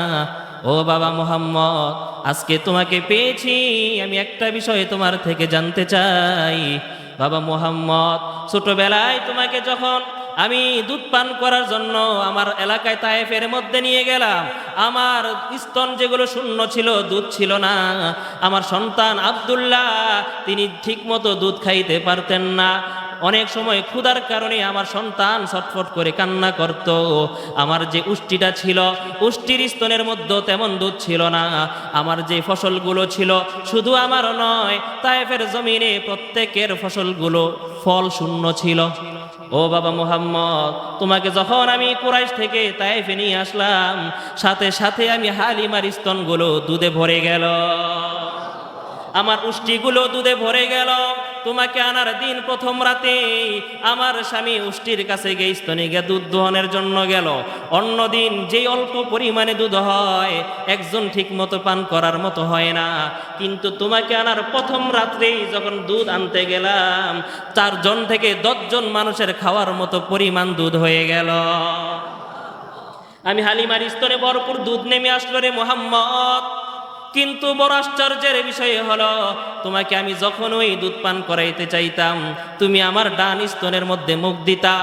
ও বাবা মুহাম্মদ, আজকে তোমাকে পেয়েছি, আমি একটা বিষয় তোমার থেকে জানতে চাই। বাবা মুহাম্মদ, ছোটবেলায় তোমাকে যখন আমি দুধ পান করার জন্য আমার এলাকায় তায়েফের মধ্যে নিয়ে গেলাম, আমার স্তন যেগুলো শূন্য ছিল, দুধ ছিল না। আমার সন্তান আব্দুল্লাহ তিনি ঠিকমতো দুধ খাইতে পারতেন না। অনেক সময় ক্ষুধার কারণে আমার সন্তান ছটফট করে কান্না করত। আমার যে উষ্টিটা ছিল, উষ্টির স্তনের মধ্যে তেমন দুধ ছিল না। আমার যে ফসলগুলো ছিল, শুধু আমারও নয়, তায়েফের জমিনে প্রত্যেকের ফসলগুলো ফল শূন্য ছিল। ও বাবা মুহাম্মদ, তোমাকে যখন আমি কুরাইশ থেকে তায়েফে নিয়ে আসলাম, সাথে সাথে আমি হালিমার স্তনগুলো দুধে ভরে গেল, আমার উষ্টিগুলো দুধে ভরে গেল। তোমাকে আনার দিন প্রথম রাতে আমার স্বামী উষ্টির কাছে গিয়ে স্তনে গিয়ে দুধ দোহনের জন্য গেল। অন্যদিন যেই অল্প পরিমাণে দুধ হয়, একজন ঠিক মতো পান করার মতো হয় না, কিন্তু তোমাকে আনার প্রথম রাত্রেই যখন দুধ আনতে গেলাম, 4 জন থেকে 10 জন মানুষের খাওয়ার মতো পরিমাণ দুধ হয়ে গেল। আমি হালিমার স্তনে ভরপুর দুধ নেমে আসলো রে মুহাম্মদ। কিন্তু বড় আশ্চর্যের বিষয় হলো, তোমাকে আমি যখন ওই দুধ পান করাইতে চাইতাম, তুমি আমার ডান স্তনের মধ্যে মুখ দিতা।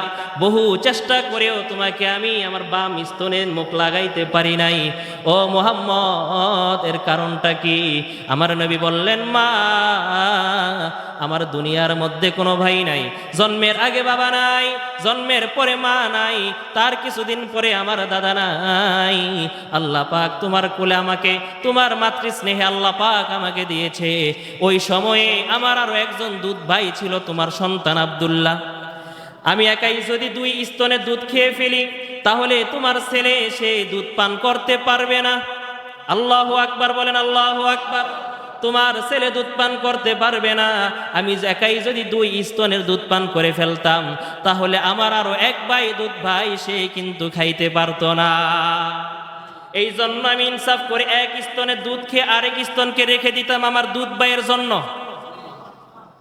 বহু চেষ্টা করেও তোমাকে আমি আমার বাম স্তনে মুখ লাগাইতে পারি নাই। ও মুহাম্মদ, এর কারণটা কি? আমার নবী বললেন, মা, আমার দুনিয়ার মধ্যে কোনো ভাই নাই, জন্মের আগে বাবা নাই, জন্মের পরে মা নাই, তার কিছুদিন পরে আমার দাদা নাই। আল্লাহ পাক তোমার কোলে আমাকে, তোমার মাতৃস্নেহে আল্লাহ পাক আমাকে দিয়েছে। ওই সময়ে আমার আরো একজন দুধ ভাই ছিল, তোমার সন্তান আব্দুল্লাহ। আমি একাই যদি 2 স্তনে দুধ খেয়ে ফেলি, তাহলে তোমার ছেলে সে দুধ পান করতে পারবে না। আল্লাহু আকবার বলেন, আল্লাহু আকবার। তোমার ছেলে দুধ পান করতে পারবে না। আমি একাই যদি 2 স্তনের দুধ পান করে ফেলতাম, তাহলে আমার আরো এক ভাই দুধ ভাই সে কিন্তু খাইতে পারতো না। এই জন্য আমি ইনসাফ করে এক স্তনে দুধ খেয়ে আরেক স্তনকে রেখে দিতাম আমার দুধ ভাইয়ের জন্য।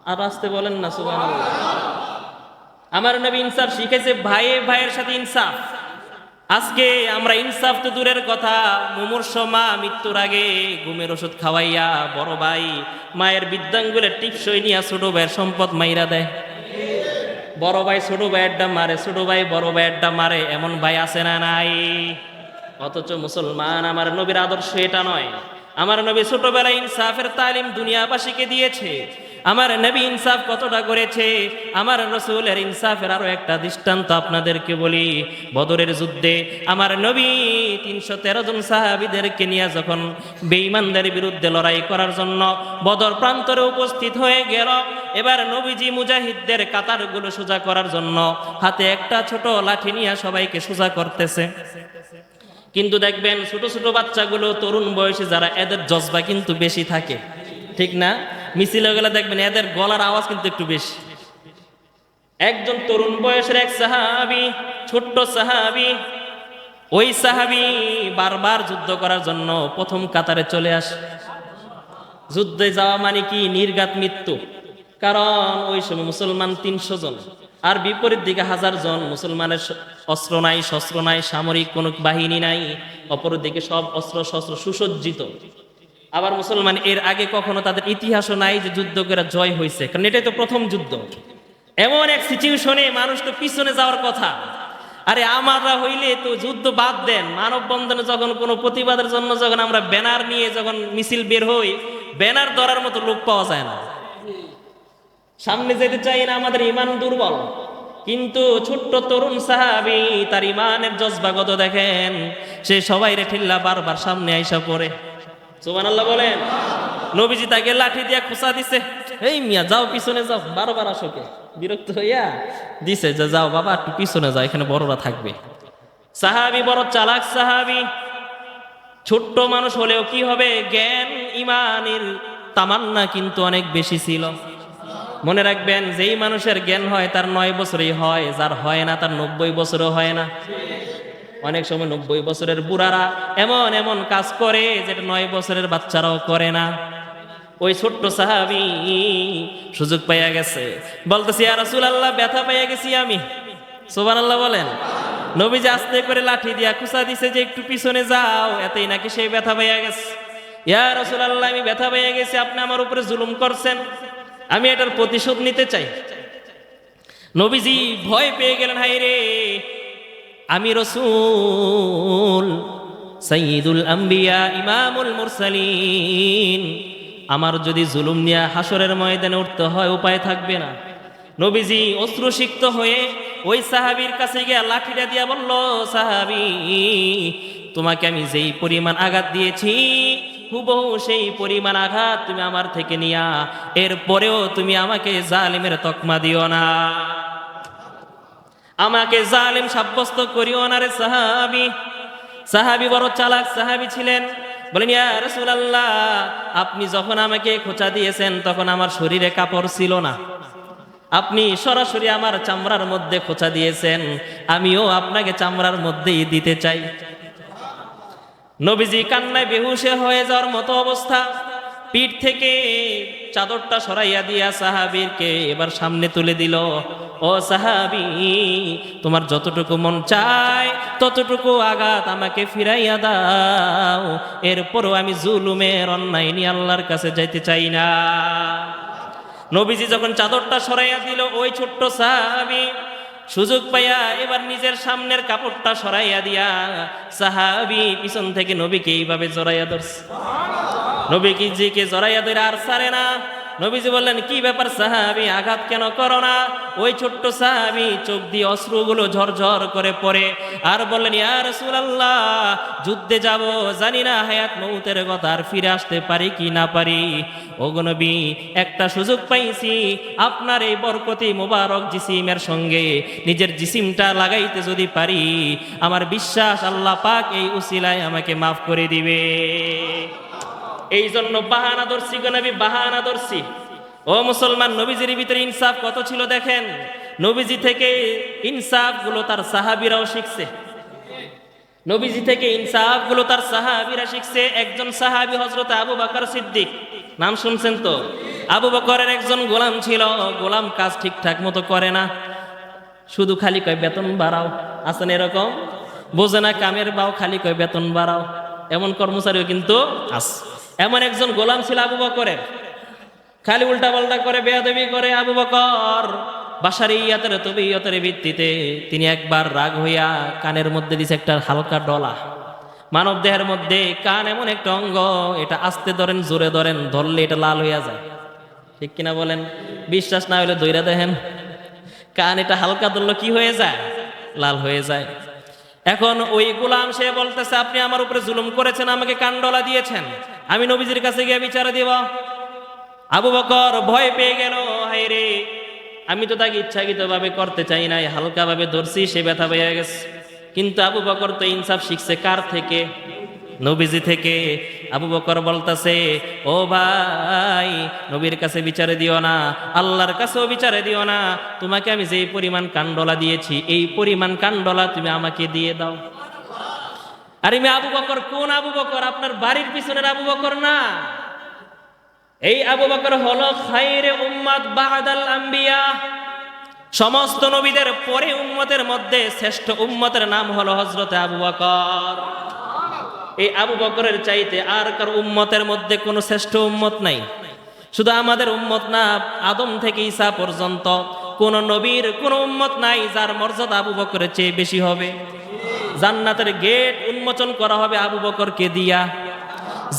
আর আসতে বলেন না সুবহানাল্লাহ। আমার নবী ইনসাফ শিখেছে, ভাইয়ে ভাইয়ের সাথে ইনসাফ। আজকে আমরা ইনসাফ তো দূরের কথা, মুমূর্ষ মা মৃত্যুর আগে ঘুমের ওষুধ খাওয়াইয়া বড় ভাই মায়ের বৃদ্ধাঙ্গুলের টিপসই নিয়ে ছোট ভাইয়ের সম্পদ মাইরা দেয়। বড় ভাই ছোট ভাইয়ের ডা মারে, ছোট ভাই বড় ভাইয়ের ডা মারে, এমন ভাই আছে না নাই? অথচ মুসলমান, আমার নবীর আদর্শ এটা নয়। আমার নবী ছোটবেলায় ইনসাফের তালিম দুনিয়াবাসীকে দিয়েছে। আমার নবী ইনসাফ কতটা করেছে, আমার রাসূলের ইনসাফের আরো একটা দৃষ্টান্ত আপনাদেরকে বলি। বদরের যুদ্ধে আমার নবী 313 জন সাহাবীদেরকে নিয়ে যখন বেঈমানদের বিরুদ্ধে লড়াই করার জন্য বদর প্রান্তরে উপস্থিত হয়ে গেল, এবার নবীজি মুজাহিদদের কাতারগুলো সোজা করার জন্য হাতে একটা ছোট লাঠি নিয়ে সবাইকে সোজা করতেছে। কিন্তু দেখবেন ছোট ছোট বাচ্চাগুলো, তরুণ বয়সী যারা, এদের জজবা কিন্তু বেশি থাকে, ঠিক না? মিছিলে গেলে দেখবেন এদের গলার আওয়াজ কিন্তু একটু বেশি। একজন তরুণ বয়সের এক সাহাবী, ছোট্ট সাহাবী, ওই সাহাবী বারবার যুদ্ধ করার জন্য প্রথম কাতারে চলে আসে। যুদ্ধে যাওয়া মানে কি? নির্ঘাত মৃত্যু। কারণ ওই সময় মুসলমান 300 জন, আর বিপরীত দিকে 1000 জন। মুসলমানের অস্ত্র নাই, শস্ত্র নাই, সামরিক কোনো বাহিনী নাই, অপরদিকে সব অস্ত্র শস্ত্র সুসজ্জিত। আবার মুসলমান এর আগে কখনো তাদের ইতিহাসও নাই যে যুদ্ধ করে জয় হয়েছে, কারণ এটাই তো প্রথম যুদ্ধ। এমন এক সিচুয়েশনে মানুষ তো পিছনে যাওয়ার কথা। আরে আমরা হইলে তো যুদ্ধ বাদ দেন, মানববন্ধনে যখন কোনো প্রতিবাদের জন্য যখন আমরা ব্যানার নিয়ে যখন মিছিল বের হই, ব্যানার ধরার মতো লোক পাওয়া যায় না, সামনে যেতে চাই না, আমাদের ইমান দুর্বল। কিন্তু ছোট্ট তরুণ সাহাবী, তার ইমানের জজবা কত দেখেন, সে সবাই রে ঠেল্লা বারবার সামনে আইসা পড়ে। সুবহানাল্লাহ বলেন। নবীজি তাকে লাঠি দিয়া খোঁচা দিছে, এই মিয়া যাও পিছনে যাও, বারবার আসোকে। বিরক্ত হইয়া দিছে যে যাও বাবা একটু পিছনে যাও, এখানে বড়রা থাকবে। সাহাবী বড় চালাক সাহাবী, ছোট্ট মানুষ হলেও কি হবে, জ্ঞান ইমানের তামান্না কিন্তু অনেক বেশি ছিল। মনে রাখবেন, যেই মানুষের জ্ঞান হয় তার 9 বছরই হয়, যার হয় না তার 90 বছরও হয় না। অনেক সময় 90 বছরের বুড়ারা এমন এমন কাজ করে যেটা 9 বছরের বাচ্চারাও করে না। ওই ছোট্ট সাহাবী সুযোগ পাইয়া গেছে, বলতেছি ইয়া রাসূলুল্লাহ, ব্যথা পাইয়া গেছি আমি। সুবহানাল্লাহ বলেন। নবীজি আস্তে করে লাঠি দিয়া কুচা দিছে যে একটু পিছনে যাও, এতেই নাকি সেই ব্যথা পাইয়া গেছে। ইয়া রাসূলুল্লাহ, আমি ব্যথা পাইয়া গেছি, আপনি আমার উপরে জুলুম করছেন, আমি এটার প্রতিশোধ নিতে চাই। নবীজি ভয় পেয়ে গেলেন, হায় রে, আমি রাসূল, সাইয়্যিদুল আম্বিয়া, ইমামুল মুরসালিন, আমার যদি জুলুম নিয়ে হাসরের ময়দানে উঠতে হয় উপায় থাকবে না। নবীজি অশ্রুসিক্ত হয়ে ওই সাহাবীর কাছে গিয়ে লাঠিটা দিয়া বলল, সাহাবী, তোমাকে আমি যেই পরিমাণ আঘাত দিয়েছি হুবহু সেই পরিমাণ আঘাত তুমি আমার থেকে নিয়া, এরপরেও তুমি আমাকে জালিমের তকমা দিও না, আমাকে জালিম সাব্যস্ত করিও না রে সাহাবী। সাহাবী বড় চালাক সাহাবী ছিলেন, বলেন ইয়া রাসূলুল্লাহ, আপনি যখন আমাকে খোঁচা দিয়েছেন তখন আমার শরীরে কাপড় ছিল না, আপনি সরাসরি আমার চামড়ার মধ্যে খোঁচা দিয়েছেন, আমিও আপনাকে চামড়ার মধ্যেই দিতে চাই। নবীজি কান্নায় বেহুশে হয়ে যাওয়ার মতো অবস্থা, পিঠ থেকে চাদরটা সরাইয়া দিয়া সাহাবীরকে এবার সামনে তুলে দিল। ও সাহাবী, তোমার যতটুকু মন চায় ততটুকু আঘাত আমাকে ফিরাইয়া দাও, এরপরও আমি জুলুমের অন্যায় নিয়ে আল্লাহর কাছে যাইতে চাই না। নবীজি যখন চাদরটা সরাইয়া দিল, ওই ছোট্ট সাহাবী সুযোগ পাইয়া এবার নিজের সামনের কাপড়টা সরাইয়া দিয়া সাহাবী পিছন থেকে নবীকে এইভাবে জড়াইয়া ধরছে। নবীকে জিকে জড়াইয়া ধরে আর ছাড়ে না। নবীজি বললেন, কি ব্যাপার সাহাবী, আঘাত কেন করো না? ওই ছোট্ট সাহাবী চোখ দিয়ে অশ্রুগুলো ঝরঝর করে পড়ে আর বললেন, ইয়া রাসূলুল্লাহ, যুদ্ধে যাব, জানি না হায়াত মউতের কথা আর ফিরে আসতে পারি কি না পারি। ওগো নবী, একটা সুযোগ পাইছি, আপনার এই বরকতি মোবারক জিসিমের সঙ্গে নিজের জিসিমটা লাগাইতে যদি পারি, আমার বিশ্বাস আল্লাহ পাক এই উসিলায় আমাকে মাফ করে দিবে। এই জন্য বাহানা ধরছি গো নবী, বাহানা ধরছি। ও মুসলমান, নবীজির ভিতরে ইনসাফ কত ছিল দেখেন। নবীজি থেকে ইনসাফ গুলো তার সাহাবীরাও শিখছে, নবীজি থেকে ইনসাফ গুলো তার সাহাবীরা শিখছে। একজন সাহাবী হযরত আবু বকর সিদ্দিক, নাম শুনছেন তো? আবু বকরের একজন গোলাম ছিল, গোলাম কাজ ঠিকঠাক মতো করে না, শুধু খালি কয় বেতন বাড়াও, আছেন এরকম, বোঝে না কামের বাও, খালি কয় বেতন বাড়াও, এমন কর্মচারীও কিন্তু আছে। এমন একজন গোলাম ছিল আবু বকরের, খালি উল্টা পাল্টা করে, বেয়াদবি করে। আবু বকর বাশারিয়াতের তবিয়তের ভিত্তিতে তিনি একবার রাগ হইয়া কানের মধ্যে দিছে একটা হালকা ডলা। মানব দেহের মধ্যে কান এমন একটা অঙ্গ, এটা আস্তে ধরেন জোরে ধরেন, ধরলে এটা লাল হইয়া যায়, ঠিক কিনা বলেন? বিশ্বাস না হলে দইরা দেখেন, কান এটা হালকা ধরলে কি হয়ে যায়? লাল হয়ে যায়। এখন ওই গোলাম সে বলতেছে, আপনি আমার উপরে জুলুম করেছেন, আমাকে কানডলা দিয়েছেন, আমি নবীজির কাছে গিয়ে বিচার দিব। আবু বকর ভয় পেয়ে গেল, হায় রে, আমি তো তাকে ইচ্ছাকৃতভাবে করতে চাই নাই, হালকা ভাবে ধরছি, সে ব্যথা পেয়ে গেছে। কিন্তু আবু বকর তো ইনসাফ শিখছে কার থেকে? নবীজি থেকে। আবু বকর বলতেছে, ও ভাই, নবীর কাছে বিচারে দিও না, আল্লাহর কাছেও বিচারে দিও না, তোমাকে আমি যেই পরিমাণ কানডলা দিয়েছি এই পরিমাণ কানডলা তুমি আমাকে দিয়ে দাও। আরে আমি আবু বকর, কোন আবু বকর? আপনার বাড়ির পিছনের আবু বকর না, এই আবু বকর হলো খায়রে উম্মাত বা'দাল আম্বিয়া, সমস্ত নবীদের পরে উম্মতের মধ্যে শ্রেষ্ঠ উম্মতের নাম হলো হযরত আবু বকর। এই আবু বকরের চাইতে আর কার উম্মতের মধ্যে কোনো শ্রেষ্ঠ উম্মত নাই। শুধু আমাদের উম্মত না, আদম থেকে ঈসা পর্যন্ত কোন নবীর কোন উম্মত নাই যার মর্যাদা আবু বকরের চেয়ে বেশি হবে। জান্নাতের গেট উন্মোচন করা হবে আবু বকরকে দিয়া,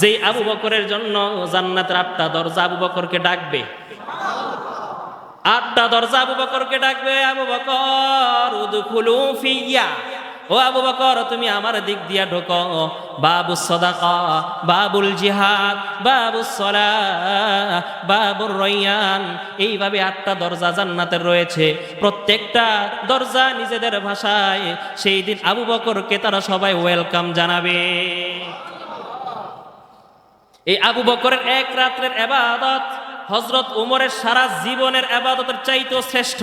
যেই আবু বকরের জন্য জান্নাতের 8টা দরজা আবু বকরকে ডাকবে, 8টা দরজা আবু বকরকে ডাকবে। আবু বকর উদখুলু ফিয়া, ও আবু বকর তুমি আমার দিক দিয়া ঢোকো। বাবুস সাদাকা, বাবুল জিহাদ, বাবুস সালাহ, বাবুর রায়্যান, এইভাবে 8টা দরজা জান্নাতের রয়েছে। প্রত্যেকটা দরজা নিজেদের ভাষায় সেই দিন আবু বকরকে তারা সবাই ওয়েলকাম জানাবে। এই আবু বকরের এক রাত্রের ইবাদত হযরত উমরের সারা জীবনের ইবাদতের চাইতেও শ্রেষ্ঠ।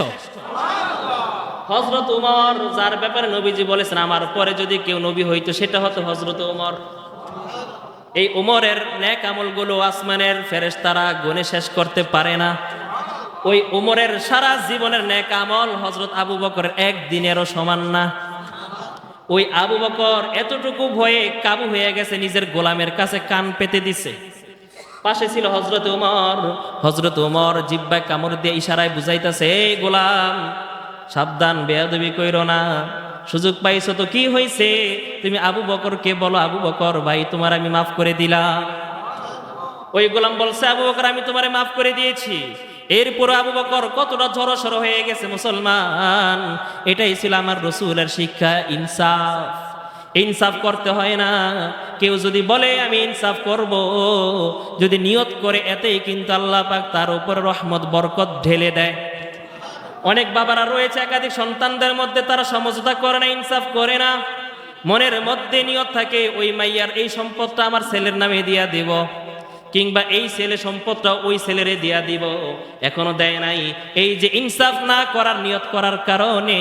হযরত উমর, যার ব্যাপারে নবীজি বলেছেন আমার পরে যদি কেউ নবী হইতো সেটা হতো হযরত উমর। এই উমরের নেক আমলগুলো আসমানের ফেরেশতারা গুণে শেষ করতে পারে না। ওই উমরের সারা জীবনের নেক আমল হযরত আবু বকরের একদিনেরও সমান না। ওই আবু বকর এতটুকু ভয়ে কাবু হয়ে গেছে, নিজের গোলামের কাছে কান পেতে দিছে। পাশে ছিল হযরত উমর। হযরত উমর জিহ্বায় কামড় দিয়ে ইশারায় বুঝাইতেছে, এই গোলাম সাবধান, বেয়াদবি কইরো না, সুযোগ পাইছো তো কি হইছে, তুমি আবু বকরকে বলো, আবু বকর ভাই তোমার আমি মাফ করে দিলাম। ওই গোলাম বলছে, আবু বকর আমি তোমারে মাফ করে দিয়েছি। এরপর আবু বকর কতটা জড়সড় হয়ে গেছে মুসলমান। এটাই ছিল আমার রাসূলের শিক্ষা, ইনসাফ। ইনসাফ করতে হয় না। কেউ যদি বলে আমি ইনসাফ করব, যদি নিয়ত করে, এতেই কিন্তু আল্লাহ পাক তার উপরে রহমত বরকত ঢেলে দেয়। অনেক বাবারা রয়েছে একাধিক সন্তানদের মধ্যে তারা সমঝোতা করে না, ইনসাফ করে না। মনের মধ্যে নিয়ত থাকে ওই মাইয়ার এই সম্পদটা আমার ছেলের নামে দিয়া দিব, কিংবা এই ছেলে সম্পদটা ওই ছেলেরে দিয়া দিব, এখনো দেয় নাই। এই যে ইনসাফ না করার নিয়ত করার কারণে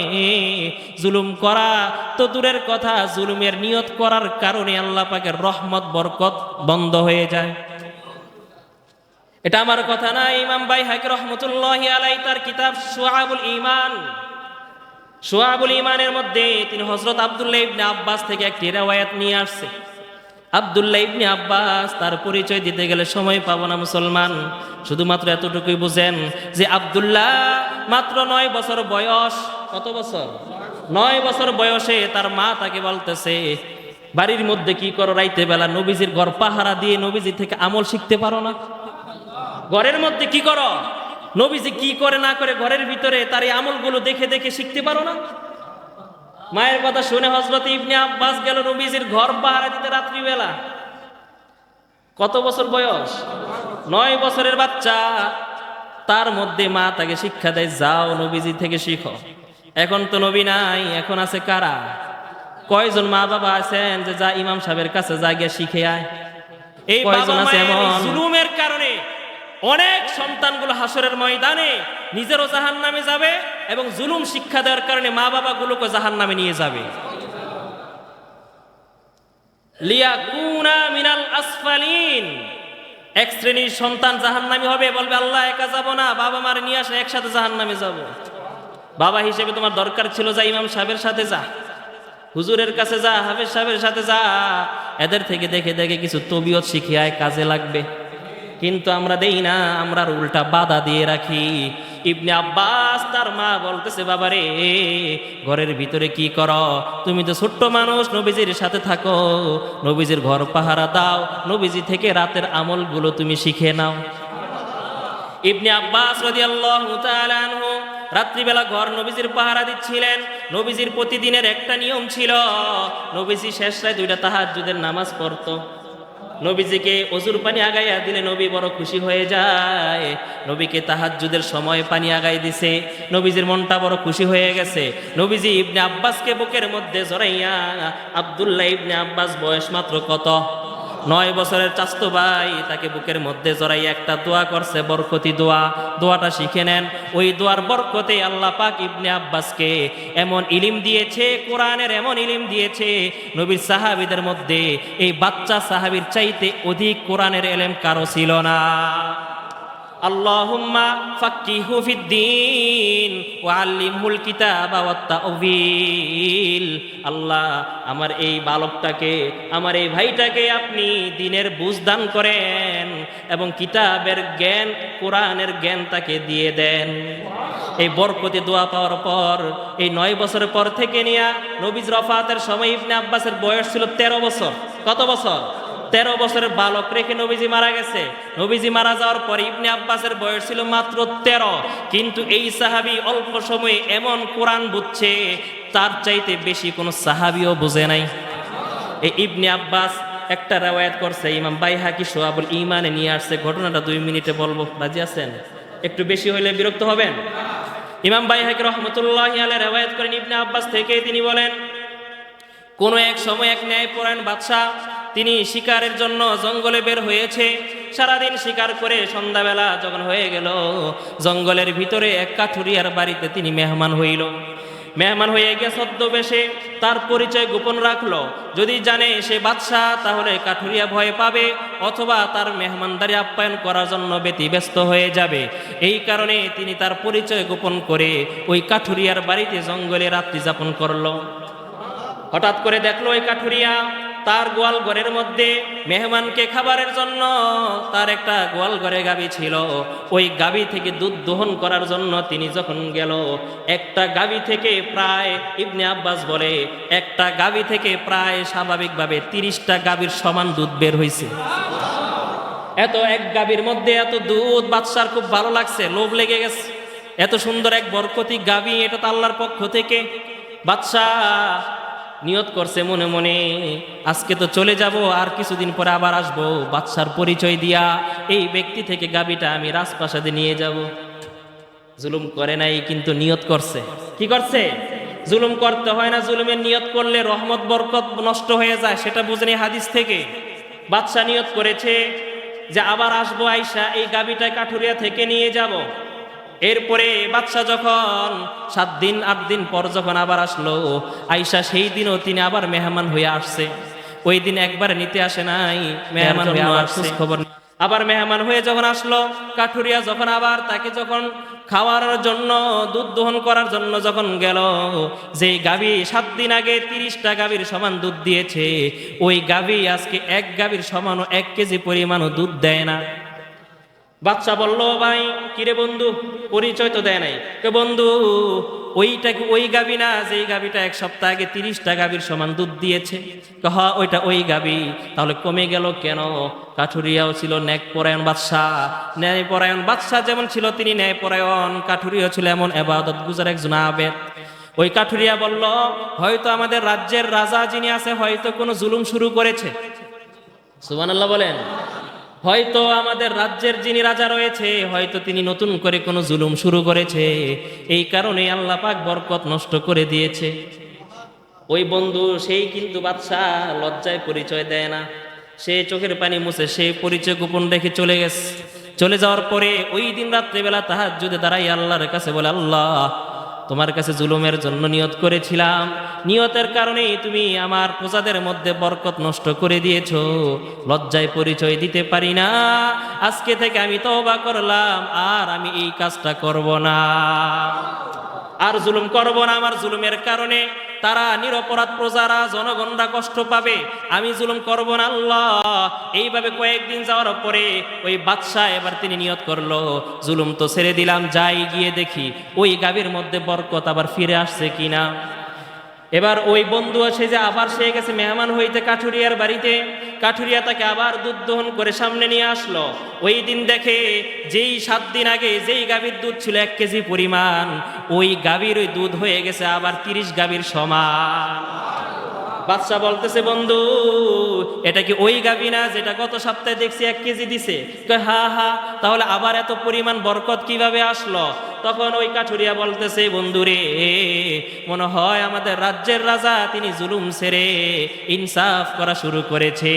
জুলুম করা তো দূরের কথা, জুলুমের নিয়ত করার কারণে আল্লাহ পাকের রহমত বরকত বন্ধ হয়ে যায়। এটা আমার কথা না, ইমাম বাইহাকি রহমতুল্লাহি আলাইহি তার কিতাব শুআবুল ঈমান, শুআবুল ঈমানের মধ্যে তিনি হযরত আব্দুল্লাহ ইবনে আব্বাস থেকে একটি riwayat নিয়ে আসছে। আব্দুল্লাহ ইবনে আব্বাস, তার পরিচয় দিতে গেলে সময় পাবো না মুসলমান, শুধুমাত্র এতটুকুই বুঝেন যে আব্দুল্লাহ মাত্র 9 বছর বয়স। কত বছর? 9 বছর বয়সে তার মা তাকে বলতেছে, বাড়ির মধ্যে কি করো রাইতে বেলা, নবীজির ঘর পাহারা দিয়ে নবীজি থেকে আমল শিখতে পারো না? ঘরের মধ্যে কি করো, নবীজি কি করে না করে ঘরের ভিতরে তার এই আমলগুলো দেখে দেখে শিখতে পারো না? মায়ের কথা শুনে হযরত ইবনে আব্বাস গেল নবীজির ঘর পাহারা দিতে রাত্রিবেলা। কত বছর বয়স? 9 বছরের বাচ্চা। তার মধ্যে মা তাকে শিক্ষা দেয়, যাও নবীজি থেকে শিখো। এখন তো নবী নাই, এখন আছে কারা? কয়জন মা বাবা আছেন যে যা ইমাম সাহেবের কাছে যা গিয়ে শিখে আয়? এই বাবা মায়ের জুলুমের কারণে অনেক সন্তানগুলো হাসরের ময়দানে নিজেরও জাহান্নামে যাবে, এবং জুলুম শিক্ষা দেওয়ার কারণে মা বাবাগুলোকে জাহান্নামে নিয়ে যাবে। লিয়াকুনা মিনাল আসফালিন, এক শ্রেণীর সন্তান জাহান্নামী হবে, বলবে আল্লাহ একা যাব না, বাবা মারে নিয়ে আসে একসাথে জাহান্নামে যাব। বাবা হিসেবে তোমার দরকার ছিল যা ইমাম সাহেবের সাথে যা, হুজুরের কাছে যা, হাফেজ সাহেবের সাথে যা, এদের থেকে দেখে দেখে কিছু তবিয়ত শিখে আয়, কাজে লাগবে। কিন্তু আমরা দেই না, আমরা উল্টা বাধা দিয়ে রাখি। ইবনে আব্বাস তার মা বলতেছে, বাবারে ঘরের ভিতরে কি করো, তুমি তো ছোট্ট মানুষ, নবীজির সাথে থাকো, নবীজির ঘর পাহারা দাও, নবীজি থেকে রাতের আমলগুলো তুমি শিখে নাও। ইবনে আব্বাস রাদিয়াল্লাহু তাআলা আনহু রাত্রিবেলা ঘর নবীজির পাহারা দিচ্ছিলেন। নবীজির প্রতিদিনের একটা নিয়ম ছিল, নবীজি শেষ রাতে 2টা তাহাজ্জুদের নামাজ পড়তো। নবীজিকে ওযুর পানি আগাইয়া দিলে নবী বড় খুশি হয়ে যায়। নবীকে তাহাজ্জুদের সময় পানি আগাই দিছে, নবীজির মনটা বড় খুশি হয়ে গেছে। নবীজি ইবনে আব্বাসকে বুকের মধ্যে জড়াইয়া, আব্দুল্লাহ ইবনে আব্বাস বয়স মাত্র কত? 9 বছরের চাচতো ভাই, তাকে বুকের মধ্যে জড়াইয়া একটা দোয়া করছে, বরকতি দোয়া। দোয়াটা শিখে নেন। ওই দোয়ার বরকতে আল্লাহ পাক ইবনে আব্বাসকে এমন ইলম দিয়েছে, কোরআনের এমন ইলম দিয়েছে, নবীর সাহাবীদের মধ্যে এই বাচ্চা সাহাবীর চাইতে অধিক কোরআনের ইলম কারো ছিল না। আল্লাহুম্মা ফাক্কিহু ফিদ্দীন ওয়া আল্লিমহুল কিতাবা ওয়াত তাওয়িল। আল্লাহ আমার এই বালকটাকে, আমার এই ভাইটাকে আপনি দ্বীনের বুঝ দান করেন, এবং কিতাবের জ্ঞান, কোরআনের জ্ঞান তাকে দিয়ে দেন। এই বরকতি দোয়া পাওয়ার পর এই 9 বছরের পর থেকে নিয়ে নবীর ওফাতের সময় ইবনে আব্বাসের বয়স ছিল 13 বছর। কত বছর? 13 বছরের বালক রেখে নবীজি মারা গেছে। নবীজি মারা যাওয়ার পর ইবনে আব্বাসের বয়স ছিল মাত্র 13। কিন্তু এই সাহাবী অল্প সময়ে এমন কোরআন বুঝছে, তার চাইতে বেশি কোনো সাহাবীও বুঝে নাই। এই ইবনে আব্বাস একটা রিওয়ায়াত করছে, ইমাম বাইহাকি শুআবুল ঈমানে নিয়ে আসছে। ঘটনাটা 2 মিনিটে বলবো, রাজি আছেন? একটু বেশি হইলে বিরক্ত হবেন? ইমাম বাইহাকি রহমতুল্লাহি আলাইহি রিওয়ায়াত করেন ইবনে আব্বাস থেকে, তিনি বলেন, কোন এক সময় এক ন্যায়পরায়ণ বাদশা তিনি শিকারের জন্য জঙ্গলে বের হয়েছে। সারাদিন শিকার করে সন্ধ্যাবেলা যখন হয়ে গেল, জঙ্গলের ভিতরে এক কাঠুরিয়ার বাড়িতে তিনি মেহমান হইল। মেহমান হয়ে গিয়ে ছদ্মবেশে তার পরিচয় গোপন রাখলো। যদি জানে সে বাদশাহ তাহলে কাঠুরিয়া ভয় পাবে, অথবা তার মেহমানদারি আপ্যায়ন করার জন্য ব্যতিব্যস্ত হয়ে যাবে। এই কারণে তিনি তার পরিচয় গোপন করে ওই কাঠুরিয়ার বাড়িতে জঙ্গলে রাত্রি যাপন করলো। হঠাৎ করে দেখলো ওই কাঠুরিয়া তার গোয়াল ঘরের মধ্যে মেহমানকে খাবারের জন্য তার একটা গোয়াল ঘরে গাভী ছিল। ওই গাভী থেকে দুধ দোহন করার জন্য তিনি যখন গেল, একটা গাভী থেকে প্রায়, ইবনে আব্বাস বলে, একটা গাভী থেকে প্রায় স্বাভাবিকভাবে 30টা গাভীর সমান দুধ বের হয়েছে। এত এক গাভীর মধ্যে এত দুধ, বাদশার খুব ভালো লাগছে, লোভ লেগে গেছে। এত সুন্দর এক বরকতি গাভী, এটা তো আল্লাহর পক্ষ থেকে। বাদশাহ নিয়ত করছে মনে মনে, আজকে তো চলে যাব, আর কিছুদিন পরে আবার আসবো। বাদশার পরিচয় দিয়া এই ব্যক্তি থেকে গাভীটা আমি রাজপ্রাসাদে নিয়ে যাব। জুলুম করে নাই, কিন্তু নিয়ত করছে। কি করছে? জুলুম করতে হয় না, জুলুমের নিয়ত করলে রহমত বরকত নষ্ট হয়ে যায়, সেটা বুঝেনি হাদিস থেকে। বাদশা নিয়ত করেছে যে আবার আসবো, আইসা এই গাভীটা কাঠুরিয়া থেকে নিয়ে যাব। এরপরে বাদশা যখন 7 দিন 8 দিন পর যখন আবার আসলো, আইসা সেই দিনও তিনি আবার মেহমান হয়ে আসছে। ওই দিন একবার নিতে আসে নাই, মেহমান হয়ে আসছে খবর। আবার মেহমান হয়ে যখন আসলো, কাঠুরিয়া যখন আবার তাকে যখন খাওয়ার জন্য, দুধ দহন করার জন্য যখন গেল, যে গাভী 7 দিন আগে 30টা গাভীর সমান দুধ দিয়েছে, ওই গাভী আজকে এক গাভীর সমানও 1 কেজি পরিমাণও দুধ দেয় না। বাদশা বলল, ভাই কিরে বন্ধু, পরিচয় তো দেয় নাই। কে বন্ধু, ওইটা কি ওই গাভী না যেই গাভীটা 1 সপ্তাহ আগে 30টা গাভীর সমান দুধ দিয়েছে? হ্যাঁ, ওইটা ওই গাভী। তাহলে কমে গেল কেন? কাঠুরিয়াও ছিল ন্যায়পরায়ণ বাদশাহ। ন্যায়পরায়ণ বাদশাহ যেমন ছিল তিনি ন্যায়পরায়ণ, কাঠুরিয়াও ছিল এমন ইবাদত গুজার একজন আবেদ। ওই কাঠুরিয়া বলল, হয়তো আমাদের রাজ্যের রাজা যিনি আছে হয়তো কোনো জুলুম শুরু করেছে। সুবহানাল্লাহ বলেন। হয়তো আমাদের রাজ্যের যিনি রাজা রয়েছে, হয়তো তিনি নতুন করে কোনো জুলুম শুরু করেছে, এই কারণে আল্লাহ পাক বরকত নষ্ট করে দিয়েছে। ওই বন্ধু সেই কিন্তু বাদশা লজ্জায় পরিচয় দেয় না, সে চোখের পানি মুছে সে পরিচয় গোপন রেখে চলে গেছে। চলে যাওয়ার পরে ওই দিন রাত্রেবেলা তাহাজ্জুদে দাঁড়াই আল্লাহর কাছে বলে, আল্লাহ, তোমার কাছে জুলুমের জন্য নিয়ত করেছিলাম, নিয়তের কারণেই তুমি আমার প্রজাদের মধ্যে বরকত নষ্ট করে দিয়েছো। লজ্জায় পরিচয় দিতে পারি না, আজকে থেকে আমি তওবা করলাম, আর আমি এই কাজটা করব না, আর জুলুম করব না। আমার জুলুমের কারণে তারা নিরপরাধ প্রজারা, জনগণরা কষ্ট পাবে, আমি জুলুম করব না আল্লাহ। এইভাবে কয়েকদিন যাওয়ার পরে ওই বাদশা এবার তিনি নিয়ত করলো, জুলুম তো ছেড়ে দিলাম, যাই গিয়ে দেখি ওই গাভীর মধ্যে বরকত আবার ফিরে আসছে কিনা। এবার ওই বন্ধু আছে যে আবার সে গেছে মেহমান হইতে কাঠুরিয়ার বাড়িতে। কাঠুরিয়া তাকে আবার দুধ দহন করে সামনে নিয়ে আসলো। ওই দিন দেখে যেই 7 দিন আগে যেই গাভীর দুধ ছিল 1 কেজি পরিমাণ, ওই গাভীর ওই দুধ হয়ে গেছে আবার 30 গাভীর সমান। বাদশা বলতেছে, বন্ধু এটা কি ওই গাভী না যেটা গত সপ্তাহে দেখছি 1 কেজি দিছে? হ্যাঁ হ্যাঁ, তাহলে আবার এত পরিমাণ বরকত কিভাবে আসলো? তখন ওই কাঠুরিয়া বলতেছে, বন্ধুরে, মনে হয় আমাদের রাজ্যের রাজা তিনি জুলুম ছেড়ে ইনসাফ করা শুরু করেছে।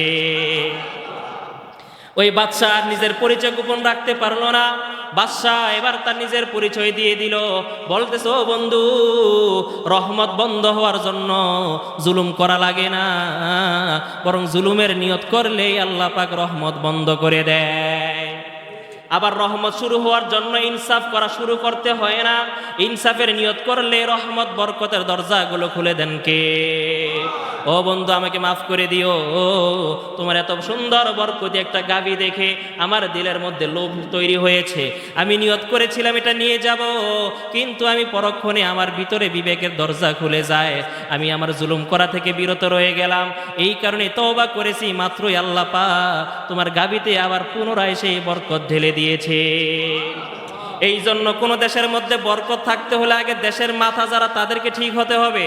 ওই বাদশাহ নিজের পরিচয় গোপন রাখতে পারলো না। বাদশাহ এবার তার নিজের পরিচয় দিয়ে দিল, বলতেছে, ও বন্ধু, রহমত বন্ধ হওয়ার জন্য জুলুম করা লাগে না, বরং জুলুমের নিয়ত করলেই আল্লাহ পাক রহমত বন্ধ করে দেয়। আবার রহমত শুরু হওয়ার জন্য ইনসাফ করা শুরু করতে হয় না, ইনসাফের নিয়ত করলে রহমত বরকতের দরজাগুলো খুলে দেন কে? ও বন্ধু, আমাকে মাফ করে দিও, তোমার এত সুন্দর বরকতি একটা গাভী দেখে আমার দিলের মধ্যে লোভ তৈরি হয়েছে। আমি নিয়ত করেছিলাম এটা নিয়ে যাব, কিন্তু আমি পরক্ষণে আমার ভিতরে বিবেকের দরজা খুলে যায়, আমি আমার জুলুম করা থেকে বিরত রয়ে গেলাম। এই কারণে তওবা করেছি, মাত্রই আল্লাহ পাক তোমার গাভীতে আবার পুনরায় সেই বরকত ঢেলে দিয়েছে। এই জন্য কোনো দেশের মধ্যে বরকত থাকতে হলে আগে দেশের মাথা যারা তাদেরকে ঠিক হতে হবে।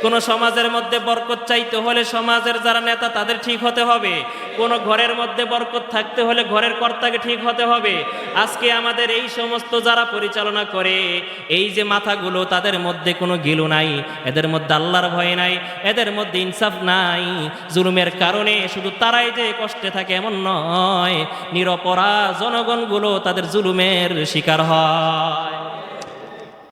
কোন সমাজের মধ্যে বরকত চাইতে হলে সমাজের যারা নেতা তাদের ঠিক হতে হবে, কোন ঘরের মধ্যে বরকত থাকতে হলে ঘরের কর্তাকে ঠিক হতে হবে। আজকে আমাদের এই সমস্ত যারা পরিচালনা করে এই যে মাথাগুলো, তাদের মধ্যে কোনো গিলু নাই, এদের মধ্যে আল্লাহর ভয় নাই, এদের মধ্যে ইনসাফ নাই। জুলুমের কারণে শুধু তারাই যে কষ্টে থাকে এমন নয়, নিরপরাধ জনগণগুলো তাদের জুলুমের শিকার হয়।